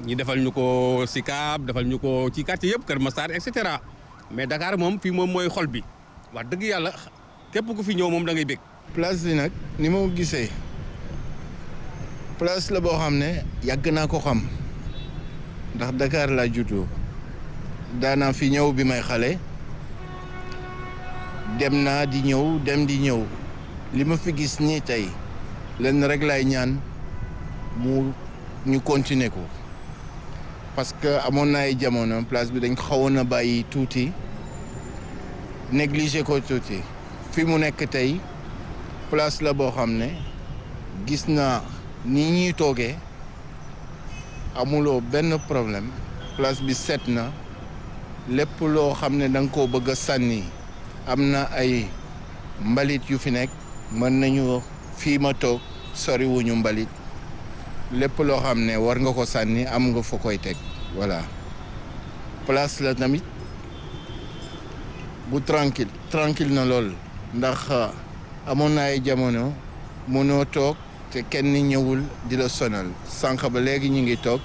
ñi defal ñu ko Sicap defal ñu ko ci quartier yëpp Kër Massar et cetera mais Dakar moom fii moom mooy xol bi wax dëgg yàlla képp ku fi ñëw moom da ngay bég. place bi nag ni ma ko gisee place la boo xam ne yàgg naa ko xam ndax Dakar laa juddoo daanaa fi ñëw bi may xale dem naa di ñëw dem di ñëw li ma fi gis nii tey lenn rek laay ñaan ñu continuer ko. parce que amoon na ay jamono place bi dañ ko xawoon a bàyyi tuuti négliger ko tuuti fi mu nekk tey place la boo xam ne gis naa ni ñuy toogee amuloo benn problème place bi set na lépp loo xam ne da nga koo bëgg a sànni am na ay mbalit yu fi nekk mën nañu fii ma toog soriwuñu mbalit lépp loo xam ne war nga ko sànni am nga fa koy teg voilà place la tamit bu tranquille na lool ndax amoon na ay jamono mënoo toog te kenn ñëwul di la sonal sànq ba léegi ñu ngi toog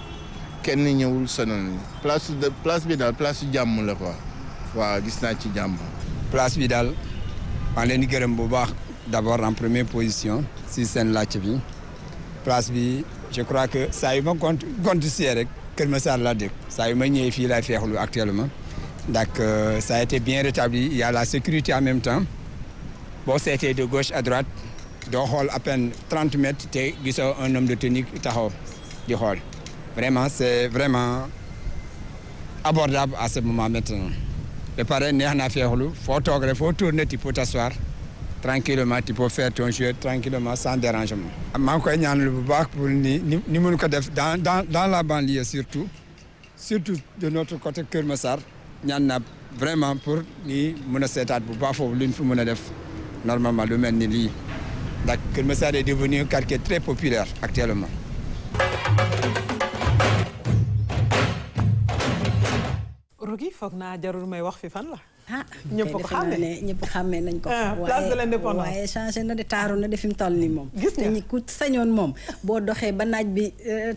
kenn ñëwul sonal ni place bi daal place yu jàmm la quoi waaw gis naa ci jàmm. place bi daal maa leen di gërëm bu baax d'abord en première position si seen laajte bi place bi. je crois que saa yu ma compte si rek Kër Massar laa dëkk saa yu ma ñëwee fii laay feexlu actuellement donc ça a été bien rétabli il y a la sécurité en même temps boo seetee de gauche à droite doo xool à peine 30 mètres te gisoo un homme de tenue taxaw di xool vraiment c'est vraiment abordable à ce moment maintenant ba pare neex naa feexlu foo toog rek foo tourner tu peux t'asseoir tranquillement tu peux faire ton jeu tranquillement sans dérangement. maa ngi koy ñaanal bu baax pour ni mënu ko def dans la banlieue surtout de notre côté Kër Massar ñaan naa vraiment pour ni mën a seetaat bu baax foofu lu ñu fi mën a def normalement lu mel ni lii ndax Kër Massar est devenu un quartier très populaire actuellement. Rougui foog naa jarul may wax fi fan la. ñëpp ko xàmmee ñëpp xàmmee nañ ko. place de l'Indépendance waaye changé na de taaru na de fi mu toll nii moom. gis nga ku sañoon moom boo doxee ba naaj bi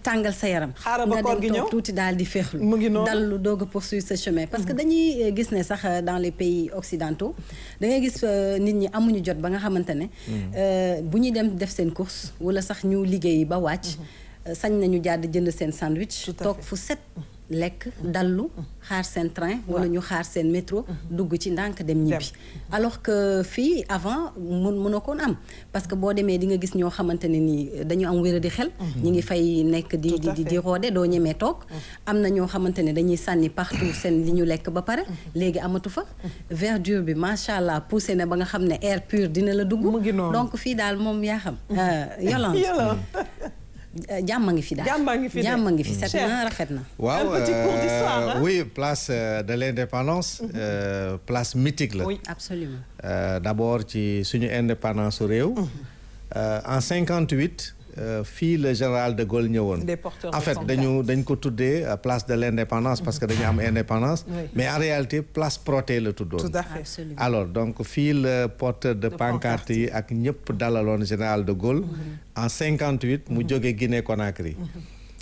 tàngal sa yaram. xaaral ba koor gi ñëw nga dem toog tuuti daal di féexlu. mu ngi noonu dallu doog a poursuivre ce chemin. parce que dañuy gis ne sax dans les pays occidentaux da ngay gis nit ñi amuñu jot ba nga xamante ne. bu ñuy dem def seen course wala sax ñu liggéey ba wàcc. sañ nañu jàdd jënd seen sandwich. toog fu set. lekk dallu xaar seen train wala ñu xaar seen métro dugg ci ndànk dem ñibbi alors que fii avant mënoo koon am parce que boo demee di nga gis ñoo xamante ne nii dañu am wéra di xel ñi ngi fay nekk di roode doo ñemee toog am na ñoo xamante ne dañuy sànni partout seen li ñu lekk ba pare léegi amatu fa verdure bi macha allah poussé na ba nga xam ne air pur dina la dugg donc fii daal moom yaa xam Yolande jàmm ngi fi daal jàmm ngi fi set na rafet na. waaw oui place de l'indépendance place mythique la. oui absolument. d'abord ci suñu indépendance su réew. en 58 fii le général de Gaulle ñëwoon. en fait dañ ko tuddee place de l'indépendance parce que dañu am indépendance. mais en réalité place Protet la tuddoon. tout à fait alors donc fii le porteur de pancarte yi ak ñëpp dalaloon général de Gaulle. en 58 mu jóge Guinée Conakry.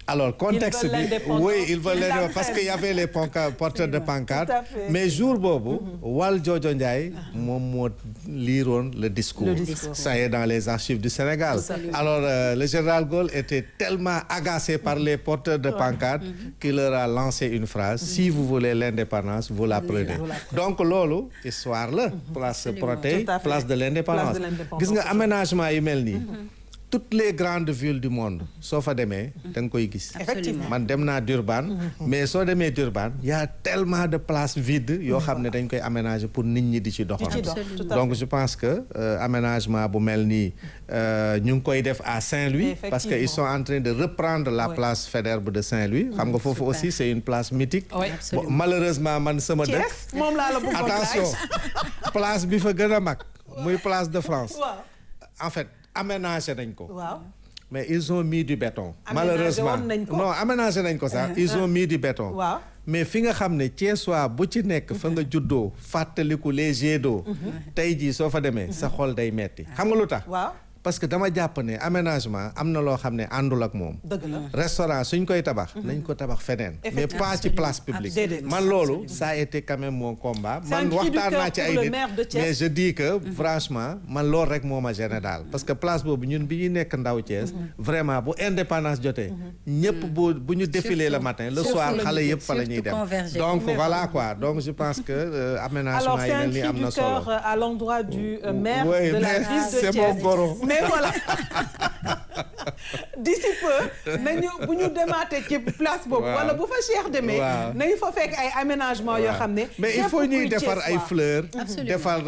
alors contexte bi oui il veut l'indépendance parce que y avait les porteurs de pancarte mais jour boobu Wal Jojo Ndiaye moom moo liiroon le discours ça y est dans les archives du Sénégal alors le général Gaulle était tellement agacé par les porteurs de pancarte qu'il leur a lancé une phrase si vous voulez l'indépendance vous la prenez donc loolu histoire la place Protet place de l'indépendance gis nga aménagement yi mel nii toutes les grandes villes du monde soo fa demee da nga koy gis man dem naa Durban mais soo demee Durban y a tellement de places vides yoo xam ne dañ koy aménager pour nit ñi di ci doxal donc je pense que aménagement bu mel nii ñu ngi koy def à Saint-Louis parce que ils sont en train de reprendre la place Faidherbe de Saint-Louis xam nga foofu aussi c'est une place mythique bon, malheureusement man sama dëkk attention place bi fa gën a mag muy place de France en fait aménagé nañ ko. waaw mais ils ont mis du béton. malheureusement non aménagé nañ ko sax. ils ont mis du béton. waaw mais fi nga xam ne Thiessois bu ci nekk fa nga juddoo fàttaliku les jets d'eau. tey jii soo fa demee sa xol day metti xam nga lu tax. waaw parce que dama jàpp ne aménagement am na loo xam ne àndul ak moom. dëgg la restaurant suñ koy tabax. nañ ko tabax feneen. mais pas ci place publique. man loolu ça a été quand même mon combat. man waxtaan naa ci ay nit mais je dis que franchement man loolu rek moo ma gêné daal parce que place boobu ñun bi ñuy nekk ndaw Thiès. vraiment bu indépendance jotee. ñëpp bu ñu défilé le matin le soir xale yëpp fa la ñuy dem. donc voilà quoi donc je pense que aménagement yi mel ni am na solo. alors c'est un cri du cœur à l'endroit du maire de la ville de Thiès. c'est mon goro. mais voilà d'ici peu nañu bu ñu demaatee ci place boobu wala bu fa Cheikh demee nañu fa fekk ay aménagement yoo xam ne mais il faut ñuy defar ay fleurs defar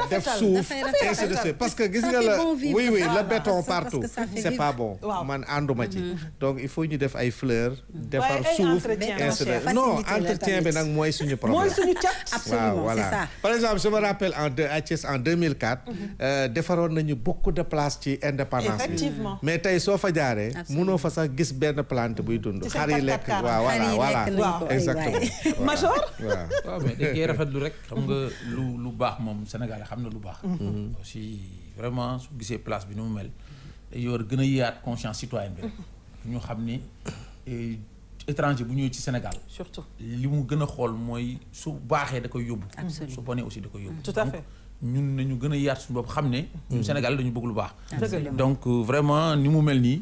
def suuf ainsi de suite parce que gis nga la oui le béton partout c'est pas bon man ànduma ci donc il faut ñu def ay fleurs defar suuf ainsi de non entretien bi nag mooy suñu problème mooy suñu cat absolument voilà par exemple je me rappelle à Thiès en 2004 defaroon nañu beaucoup de place ci indépendance bi mais tey soo fa jaaree mënoo fa sax gis benn plante buy dund xar yi lekk voilà exactement Major waaw mais dañ koy rafetlu rek xam nga lu baax moom Sénégal xam na lu baax aussi vraiment su gisee place bi ni mu mel dañuy war gën a yaat conscience citoyenne bi rek ñu xam ni étranger bu ñëwee ci Sénégal surtout li mu gën a xool mooy su baaxee da koy yóbbu su bonee aussi da koy yóbbu tout à fait ñun nañu gën a yaat suñu bopp xam ne ñun Sénégal dañu bëgg lu baax donc vraiment ni mu mel nii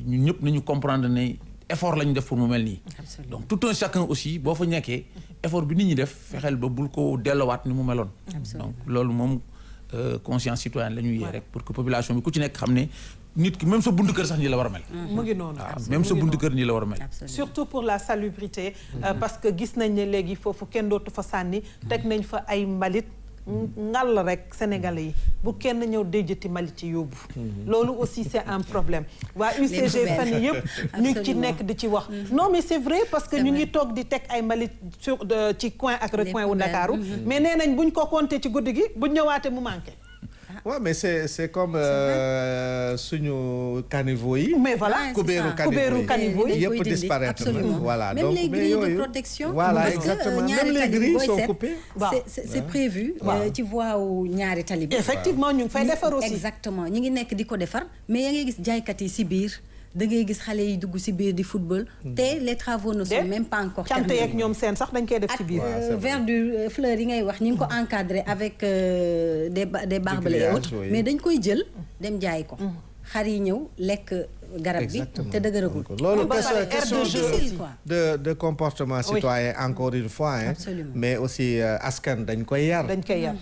ñun ñëpp nañu comprendre ne effort lañu def pour mu mel nii donc tout un chacun aussi boo fa nekkee effort bi nit ñi def fexeel ba bul ko dellowaat ni mu meloon donc loolu moom conscience citoyenne la ñuy yee rek pour que population bi ku ci nekk xam ne nit ki même sa buntu kër sax nii la war a mel. mu ngi noonu même sa buntu kër nii la war a mel. surtout pour la salubrité. parce que gis nañ ne léegi foofu kenn dootu fa sànni. teg nañ fa ay mbalit. ngal rek Sénégalais yi bu kenn ñëw déjati mbalit ci yóbbu. loolu aussi c'est un problème. waa UCG fan yii yëpp ñu ngi ci nekk di ci wax. non mais c'est vrai parce que ñu ngi toog di teg ay mbalit sur ci coin ak recoin wu Ndakaaru mais nee nañ buñ ko compter ci guddi gi buñ ñëwaatee mu manqué. Ouais, mais c'est comme suñu caniveau yi. mais voilà kubéeru caniveau yi yëpp disparaître na. voilà même donc les grilles de protection. voilà exactement même les grilles sont coupées. c'est prévu. ci voie wu ñaari tali bi. effectivement ñu ngi fay defar aussi. exactement ñu ngi nekk di ko defar mais yaa ngi gis jaaykat yi si biir. da ngay gis xale yi dugg ci biir di football. te les travaux ne sont même pas encore terminés. cant yeeg ñoom seen sax dañ koy def ci biir. verdure fleurs yi ngay wax ñu ngi ko encadré avec des barbelés et autres. mais dañ koy jël dem jaay ko. xar yi ñëw lekk garab bi te dëgëragul. loolu question de comportement citoyen encore une fois hein. mais aussi askan dañ koy yar.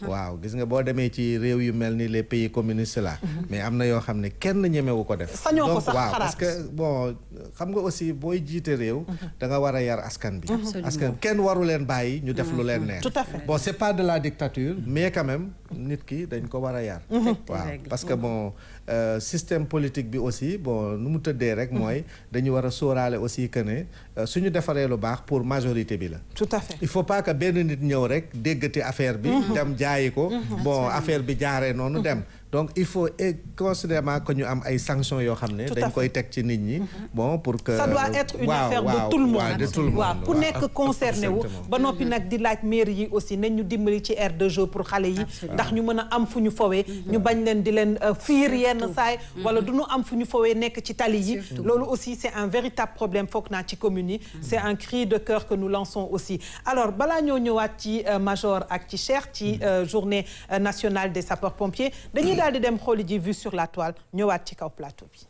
waaw gis nga boo demee ci réew yu mel ni les pays communistes là. mais am na yoo xam ne kenn ñemewu ko def. sañoo ko sax waaw parce que bon xam nga aussi booy jiite réew. da nga war a yar askan bi. askan kenn waru leen bàyyi ñu def lu leen neex. tout à fait bon c'est pas de la dictature mais quand même nit ki dañ ko war a yar. waaw parce que bon système politique bi aussi bon nu mu tëddee rek mooy dañu war a sóoraale aussi que ne suñu defaree lu baax pour majorité bi la. tout à fait il faut pas que benn nit ñëw rek déggati affaire bi. dem jaayi ko. bon affaire bi jaaree noonu dem. donc il faut considérément que ñu am ay sanctions yoo xam ne dañ koy teg ci nit ñi. bon pour que ça doit être une affaire de tout le monde. de tout le monde waaw ku nekk concerné wu. ba noppi nag di laaj mairie yi aussi nañ ñu dimbali ci aire de jeu pour xale yi. ndax ñu mën a am fu ñu fowee. ñu bañ leen di leen fiir yenn saay wala du ñu am fu ñu fowee nekk ci tali yi. loolu aussi c'est un véritable problème foog naa ci commune yi. c'est un cri de cœur que nous lançons aussi. alors balaa ñoo ñëwaat ci Major ak ci Cheikh ci journée nationale des sapeurs-pompiers dañuy daal di dem xooli ji vue sur la toile ñëwaat ci kaw plateau bi.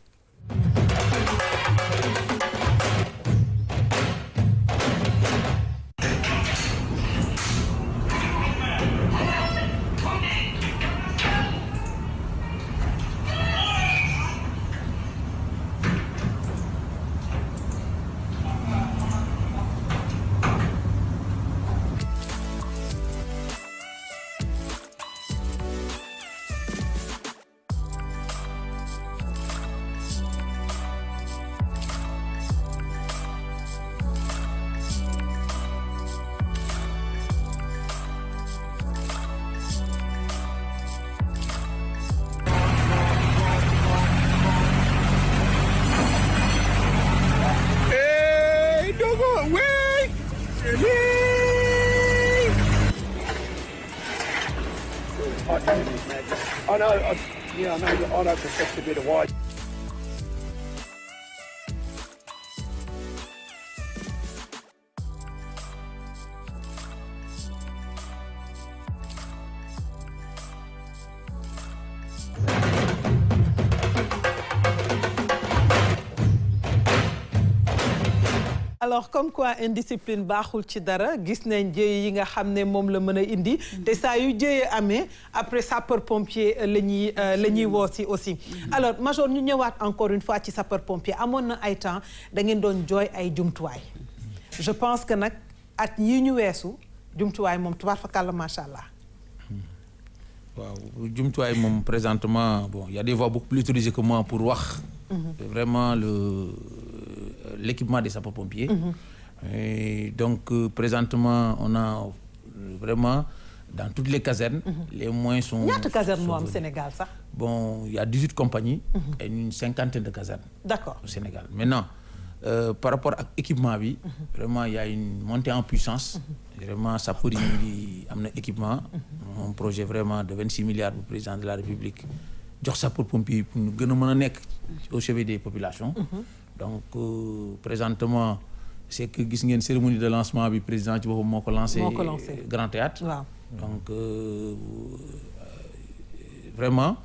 I know protect a bit of white. alors comme quoi indiscipline baaxul ci dara gis nañ jëye yi nga xam ne moom la mën a indi te saa yu jëyee amee après sapeur pompier la ñuy woo si aussi alors Major ñu ñëwaat encore une fois ci sapeur pompier amoon na ay temps da ngeen doon jooy ay jumtuwaay je pense que nag at yii ñu weesu jumtuwaay moom tubaar fakàlla macha allah. waaw jumtuwaay moom présentement bon il y a des voix beaucoup plus autorisées que moi pour wax vraiment l'équipement des sapeurs-pompiers. Et donc présentement on a vraiment dans toutes les casernes les moyens sont. ñaata caserne moo am Sénégal sax. bon il y a 18 compagnies et une cinquantaine de casernes. d'accord au Sénégal maintenant par rapport ak équipement bi vraiment il y a une montée en puissance. vraiment sapeurs yi am na équipement. un projet vraiment de 26 milliards bu président de la République jox sapeurs-pompiers pour ñu gën a mën a nekk au chevet des populations. donc présentement c'est que gis ngeen cérémonie de lancement bi président ci boppam moo ko lancé Grand Théâtre waaw. donc vraiment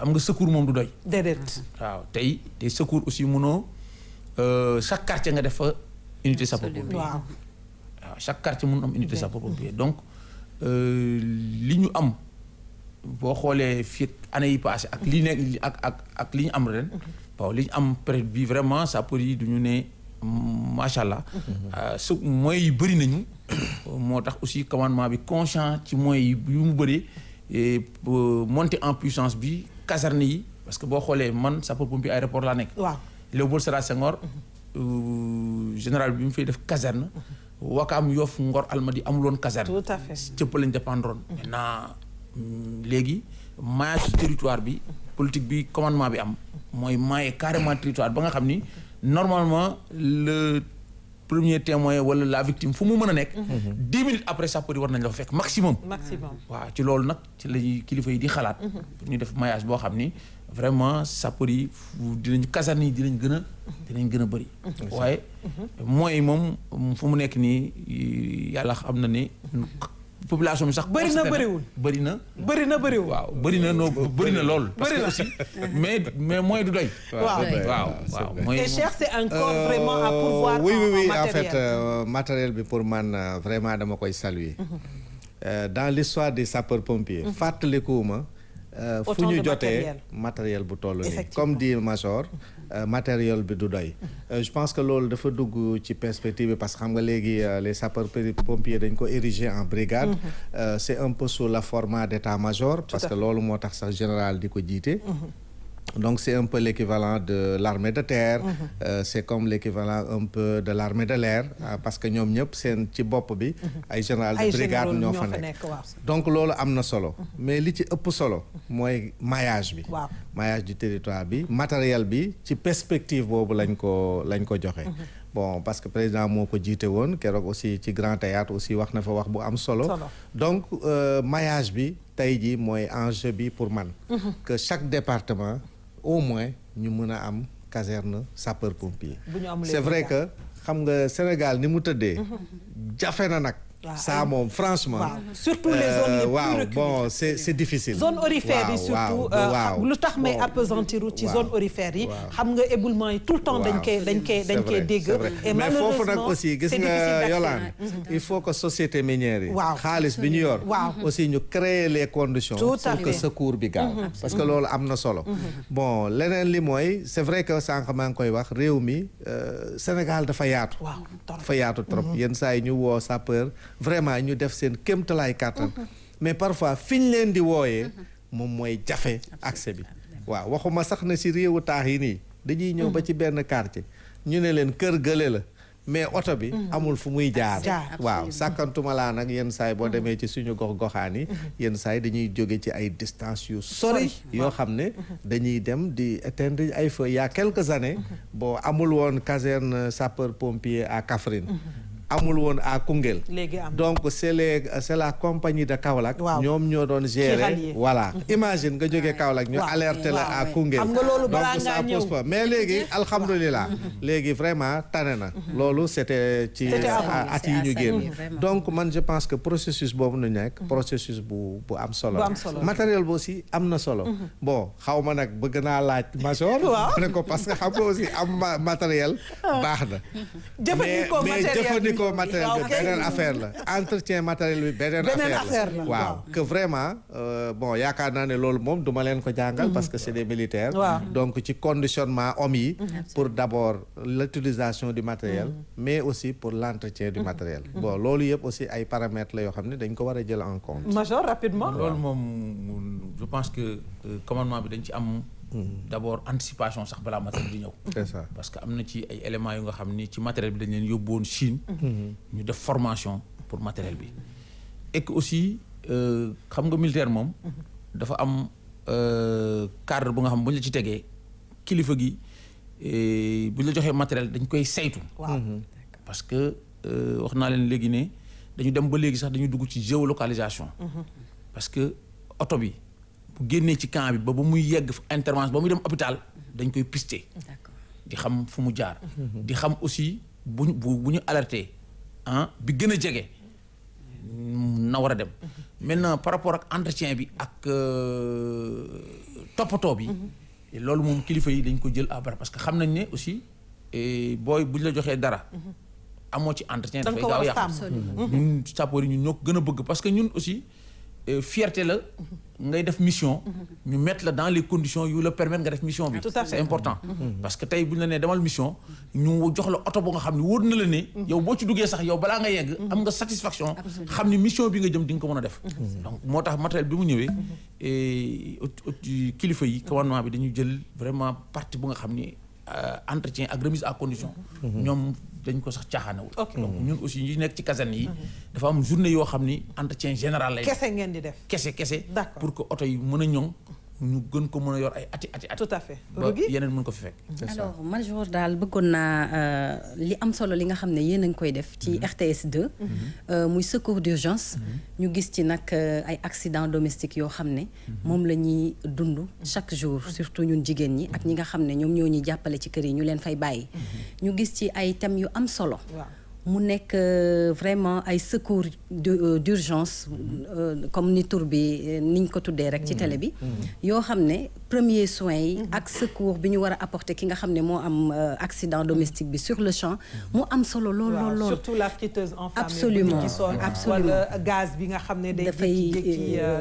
xam nga secours moom du doy. déedéet. waaw tey secours aussi mënoo chaque quartier nga def fa unité sapeurs-pompiers. waaw. waaw chaque quartier mën am unité sapeurs-pompiers donc li ñu am boo xoolee fii année yi passé ak li nekk ak li ñu am ren. waaw li ñu am période bi vraiment sapeurs yi du ñu ne macha allah. su moyens yi bëri nañu. moo tax aussi commandement bi conscient ci moyens yi yu mu bëree monter en puissance bi caserne yi parce que boo xoolee man sapeur-pompier aéroport laa nekk. waaw Léopold Sédar Senghor. général bi mu fay def caserne. Wakaam Yoff Ngor Almadi amuloon caserne. tout à fait cëpp lañ dépendroon. maintenant léegi maillage territoire bi politique bi commandement bi am mooy mailler carrément territoire ba nga xam ni normalement le premier témoin wala la victime fu mu mën a nekk 10 minutes après sapeur yi war nañ la fa fekk maximum waaw ci loolu nag ci lañuy kilifa yi di xalaat pour ñu def maillage boo xam ni vraiment sapeur yi dinañ caserne yi dinañ gën a bëri waaye mooy moom fu mu nekk nii yàlla xam na ni population bi sax bëri na bëriwul waaw bëri na lool parce que aussi mais mooy du doy waaw mooy et cher c'est encore vraiment à pourvoir oui en en fait matériel bi pour man vraiment dama koy saluer dans l'histoire des sapeurs-pompiers fàttalikuwuma fu ñu jotee matériel bu toll nii comme dit Major matériel bi du doy je pense que loolu dafa dugg ci perspective bi parce que xam nga léegi les sapeurs-pompiers dañ ko ériger en brigade c'est un peu sous le format d'état-major parce que loolu moo tax sax général di ko jiite donc c'est un peu l'équivalent de l'armée de terre c'est comme l'équivalent un peu de l'armée de l'air parce que ñoom ñëpp seen ci bopp bi ay général de brigade ñoo fa nekk donc loolu am na solo mais li ci ëpp solo mooy maillage bi maillage du territoire bi matériel bi ci perspective boobu lañ ko joxe bon parce que président moo ko jiite woon keroog aussi ci grand théâtre aussi wax na fa wax bu am solo donc maillage bi tey jii mooy enjeu bi pour man que chaque département au moins ñu mën a am caserne sapeur pompier c'est vrai que xam nga Sénégal ni mu tëddee jafe na nag ça moom franchement surtout les zones les plus reculées bon c'est difficile zone aurifère yi surtout lu tax may appesantiru ci zone aurifère yi xam nga éboulement yi tout le temps dañ koy dégg et mais foofu nag aussi gis nga Yolande il faut que société minière yi xaalis bi ñu yor aussi ñu créer les conditions pour que secours bi gaaw parce que loolu am na solo bon leneen li mooy c'est vrai que sànq maa ngi koy wax réew mi Sénégal dafa yaatu trop yenn saa yi ñu woo sapeur vraiment ñu def seen kéemtalaay kàttan mais parfois fi ñu leen di wooyee moom mooy jafe accès bi waaw waxuma sax na ci réewu taax yi nii dañuy ñëw ba ci benn quartier ñu ne leen kër gële la mais oto bi amul fu muy jaar waaw sàkkantuma laa nag yenn saay boo demee ci suñu gox-goxaan yi yenn saay dañuy jóge ci ay distance yu sori yoo xam ne dañuy dem di éteindre ay feux il y a quelques années bon amul woon caserne sapeur pompier à Kaffrine amul woon à Koungheul donc c'est la compagnie de Kaolack ñoom ñoo doon gérer voilà imagine nga jógee Kaolack ñu alerter la à Koungheul donc ça pose pas mais léegi alhamdulilah léegi vraiment tane na loolu c'était ci at yi ñu génn donc man je pense que processus boobu nu nekk processus bu am solo matériel bi aussi am na solo bon xaw ma nag bëgg naa laaj Major ne ko parce que xam nga aussi am matériel baax na mais jëfandikoo matériel bi beneen affaire la entretien matériel bi beneen affaire la waaw que vraiment bon yaakaar naa ne loolu moom duma leen ko jàngal parce que c'est des militaires donc ci conditionnement hommes yi pour d'abord l'utilisation du matériel mais aussi pour l'entretien du matériel bon loolu yëpp aussi ay paramètres la yoo xam ne dañ ko war a jël en compte Major rapidement loolu moom je pense que commandement bi dañ ci am d'abord anticipation sax balaa matériel di ñëw c'est ça parce que am na ci ay éléments yu nga xam ni ci matériel bi dañ leen yóbbu woon Chine ñu def formation pour matériel bi et que aussi xam nga militaire moom dafa am cadre bu nga xam bu ñu la ci tegee kilifa gi bu ñu la joxee matériel dañ koy saytu parce que wax naa leen léegi ne dañu dem ba léegi sax dañu dugg ci géolocalisation parce que oto bi bu génnee ci camp bi ba muy yegg intervention ba muy dem hôpital dañ koy pister di xam fu mu jaar di xam aussi bu ñu alerté bi gën a jege na war a dem maintenant par rapport ak entretien bi ak toppatoo bi loolu moom kilifa yi dañ ko jël à bras parce que xam nañ ne aussi booy bu ñu la joxee dara amoo ci entretien dafay gaaw yàqu ñun sapeurs yi ñun ñoo ko gën a bëgg parce que ñun aussi fierté la ngay def mission ñu mettre la dans les conditions yu la permettre nga def mission bi c'est important parce que tey bu ñu la nee demal mission ñu jox la oto bu nga xam ne wóor na la ne yow boo ci duggee sax yow balaa nga yegg am nga satisfaction xam ni mission bi nga jëm di nga ko mën a def donc moo tax matériel bi mu ñëwee kilifa yi commandement bi dañu jël vraiment partie bu nga xam ni entretien ak remise à condition. ñoom dañ ko sax caaxaanawul. donc ñun aussi ñi nekk ci caserne yi. dafa am journée yoo xam ni entretien général lay. kese ngeen di def. kese. D'accord. pour que oto yi mën a ñoŋ. ñu gën ko mën a yor ay ati. tout à fait ba yeneen mën ko fi fekk. alors Major daal bëggoon naa li am solo li nga xam ne yéen a ngi koy def ci RTS 2. muy secours d'urgence. ñu gis ci nag ay accidents domestiques yoo xam ne. moom la ñuy dund chaque jour surtout ñun jigéen ñi ak ñi nga xam ne ñoom ñoo ñuy jàppale ci kër yi ñu leen fay bàyyi. ñu gis ci ay thèmes yu am solo. mu nekk vraiment ay secours d'urgence comme ni tur bi niñ ko tuddee rek ci télé bi yoo xam ne premiers soins yi ak secours bi ñu war a apporter ki nga xam ne moo am accident domestique bi sur le champ mu am solo lool. surtout la friteuse en famille. absolument wala gaz bi nga xam ne dafay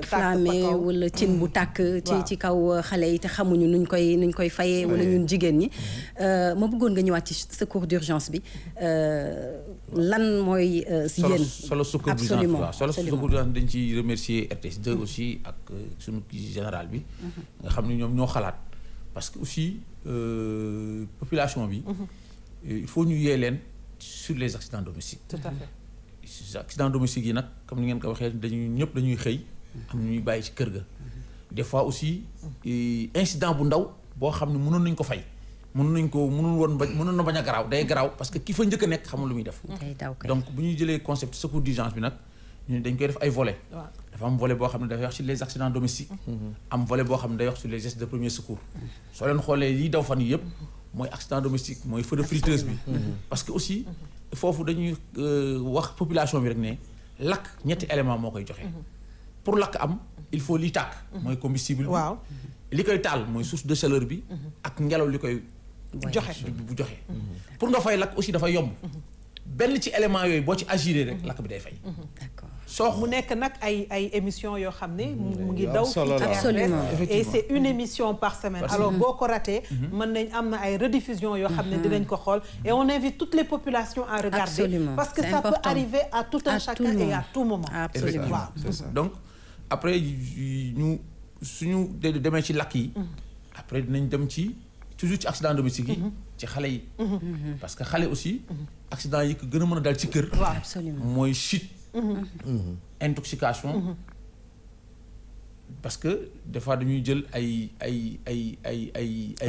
flammé wala cin bu tàkk ci kaw xale yi te xamuñu nuñ koy fayee wala ñun jigéen ñi ma bëggoon nga ñëwaat ci secours d'urgence bi lan mooy yéen solo secours d'urgence waaw solo secours d'urgence dañ ci remercier RTS 2 aussi ak sunu général bi nga xam ne ñoom ñoo xalaat parce que aussi population bi il faut ñu yee leen sur les accidents domestiques. tout à fait. accidents domestiques yi nag comme ni ngeen ko waxee dañuy xëy am ñuy bàyyi ci kër ga des fois aussi incident bu ndaw boo xam ne mënoon nañ ko fay mënoon na bañ a garaaw day garaaw parce que ki fa njëkk a nekk xamul lu muy def. donc bu ñuy jëlee concept secours d'urgence bi nag ñu dañ koy def ay volets. dafa am volet boo xam ne dafay wax sur les accidents domestiques. am volet boo xam ne day wax sur les gestes de premier secours. soo leen xoolee lii daw fan yii yëpp mooy accident domestique mooy feu de friteuse bi. parce que aussi foofu dañuy wax population bi rek ne lakk ñetti élément moo koy joxe. pour lakk am il faut li tàkk. mooy combustible bi. waaw li koy taal mooy source de chaleur bi. ak ngelaw li koy. joxe bu joxe. pour nga fay lakk aussi dafay yomb. benn ci élément yooyu boo ci agiré rek lakk bi day fay. d'accord mu nekk nag ay émission yoo xam ne mu ngi daw absolument et c'est une émission par semaine alors boo ko ratee mën nañ am na ay rediffusion yoo xam ne dinañ ko xool et on invite toutes les populations à regarder parce que ça peut arriver à tout un chacun et à tout moment. absolument waaw donc après suñu demee ci lakk yi après dinañ dem ci toujours ci accident domestique yi ci xale yi parce que xale aussi accident yi ko gën a mën a dal ci kër mooy chute intoxication parce que des fois dañuy jël ay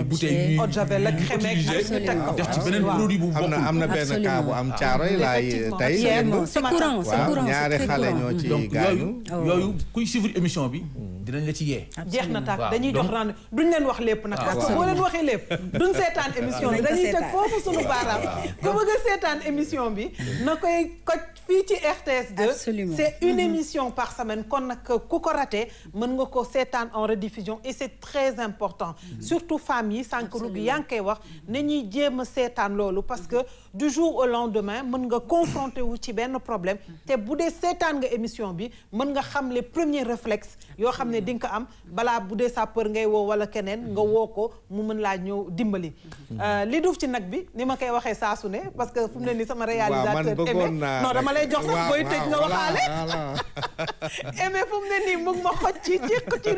bouteilles eau de javel ak crème def ci beneen produit bu bokkul am na benn cas bu am caaroy laay tey c'est courant ñaari xale ñoo ci gaañu yooyu kuy suivre émission bi dinañ la ci yee jeex na tàkk dañuy jox rendez duñ leen wax lépp nag parce que boo leen waxee lépp duñ seetaan émission bi dañuy teg foofu suñu baaraam ku bëgg a seetaan émission bi na koy koj fii ci RTS 2 c'est une émission par semaine kon nag ku ko raté mën nga ko seetaan en rediffusion et c'est très important surtout femmes yi sànq rug yaa ngi koy wax na ñuy jéem a seetaan loolu parce que du jour au lendemain mën nga confronté wu ci benn problème te bu dee seetaan nga émission bi mën nga xam les premiers réflexes yoo xam ne di nga ko am balaa bu dee sapeur ngay woo wala keneen nga woo ko mu mën laa ñëw dimbali li duuf ci nag bi ni ma koy waxee saa su ne parce que fu mu ne nii sama réalisateur non dama lay jox sax booy tëj nga waxaale Aimé fu mu ne nii mu ngi ma xoj ci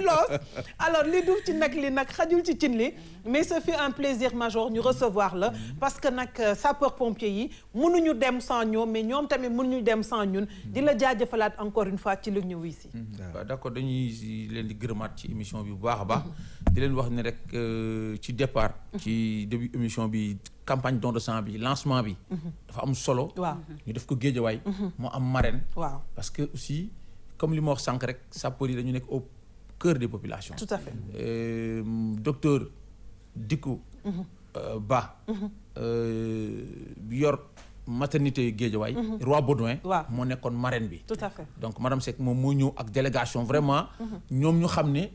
loos alors li duuf ci nag li nag xajul ci cin li mais ce fut un plaisir Major ñu recevoir la parce que nag sapeur pompier yi mënuñu dem sans ñoom mais ñoom tamit mënuñu dem sans ñun di la jaajëfalaat encore une fois ci lu ñu wuy si waaw d'accord dañuy leen di gërëmaat ci émission bi bu baax a baax di leen wax ne rek ci départ ci début émission bi campagne don de sang bi lancement bi dafa am solo waaw ñu def ko Géejawaay moo am marraine waaw parce que aussi comme li ma wax sànq rek sapeurs yi dañu nekk au cœur des populations tout à fait docteur Dickou Ba yor maternité Guédiawaye Roi Baudouin moo nekkoon marraine bi tout à fait donc madame Seck moom moo ñëw ak délégation vraiment ñoom ñu xam ne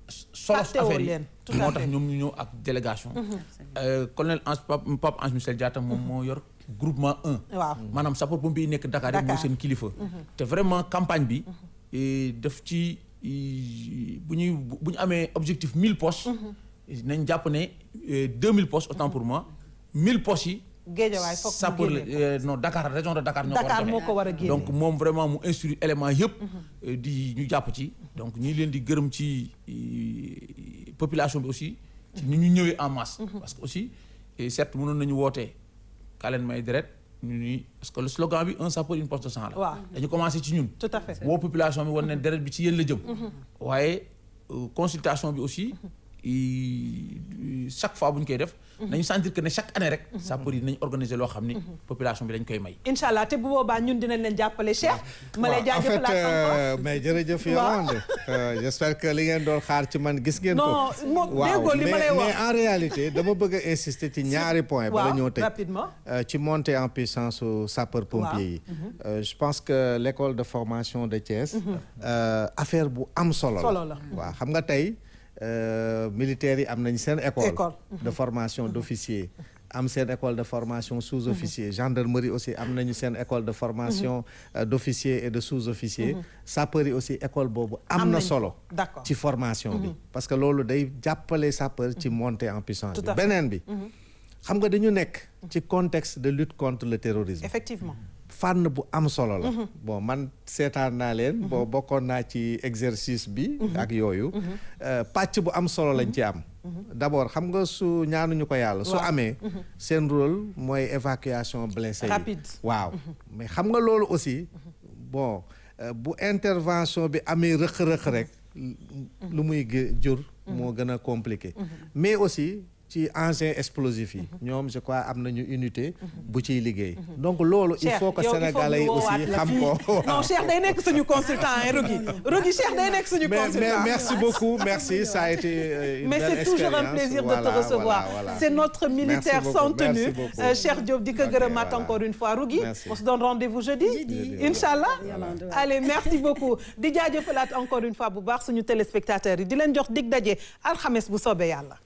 solos affaire yi moo tax ñoom ñu ñëw ak délégation colonel Pape Ange Michel Diatta moom moo yor groupement 1 waaw maanaam sapeur pompier yi nekk Dakar yi mooy seen kilifa te vraiment campagne bi daf ci bu ñu amee objectif 1000 postes nañ jàpp ne 2000 postes autant pour moi 1000 postes yi Guédiawaye foog sapeur non Dakar région de Dakar moo ko war a génne donc moom vraiment mu instruire élément yëpp di ñu jàpp ci donc ñu leen di gërëm ci population bi aussi ci ni ñu ñëwee en masse. parce que aussi certes mënoon nañu wootee kaa leen may deret ñu ni parce que le slogan bi un sapeur une poche de sang la. waaw dañu commencé ci ñun. tout à fait woo population bi wan ne deret bi ci yéen la jëm. waaye consultation bi aussi chaque fois bu ñu koy def. nañu sentir que ne chaque année rek. sapeur yi dinañ organiser loo xam ni. population bi dañ koy may. incha allah te bu boobaa ñun dinañ leen jàppale Cheikh. ma lay jaajëfalaat encore mais jërëjëf Yolande. j'espère que li ngeen doon xaar ci man gis ngeen ko. non déggoo li ma lay wax mais en réalité dama bëgg a insister ci ñaari points. bala ñoo tëj rapidement. ci montée en puissance su sapeur pompier yi. je pense que l'école de formation de Thiès. affaire bu am solo la. waaw xam nga tey. militaires yi am nañ seen école de formation d'officier am seen école de formation sous-officier gendarmerie aussi am nañu seen école de formation d'officier et de sous-officier sapeur yi aussi école boobu am na solo ci formation bi parce que loolu day jàppale sapeur ci montée en puissance bi beneen bi xam nga dañu nekk ci contexte de lutte contre le terrorisme effectivement fànn bu am solo la bon man seetaan naa leen bon bokkoon naa ci exercice bi ak yooyu pàcc bu am solo lañ ci am d'abord xam nga su ñaanuñu ko yàlla su amee seen rôle mooy évacuation blessé yi rapide waaw mais xam nga loolu aussi bon bu intervention bi amee rëq-rëq rek lu muy jur moo gën a compliqué mais aussi ci engin explosif yi ñoom je crois am nañu unité bu ciy liggéey donc loolu il faut que sénégalais yi aussi xam ko non Cheikh day nekk suñu consultant hein Rougui Cheikh day nekk suñu consultant mais merci beaucoup merci ça a été une mais belle c'est toujours un plaisir de te recevoir c'est notre militaire sans tenue Cheikh Diop di ko gërëmaat encore une fois Rougui on se donne rendez-vous jeudi inchallah allez merci beaucoup di jaajëfalaat encore une fois bu baax suñu téléspectateurs yi di leen jox dig daje alxames bu soobee yàlla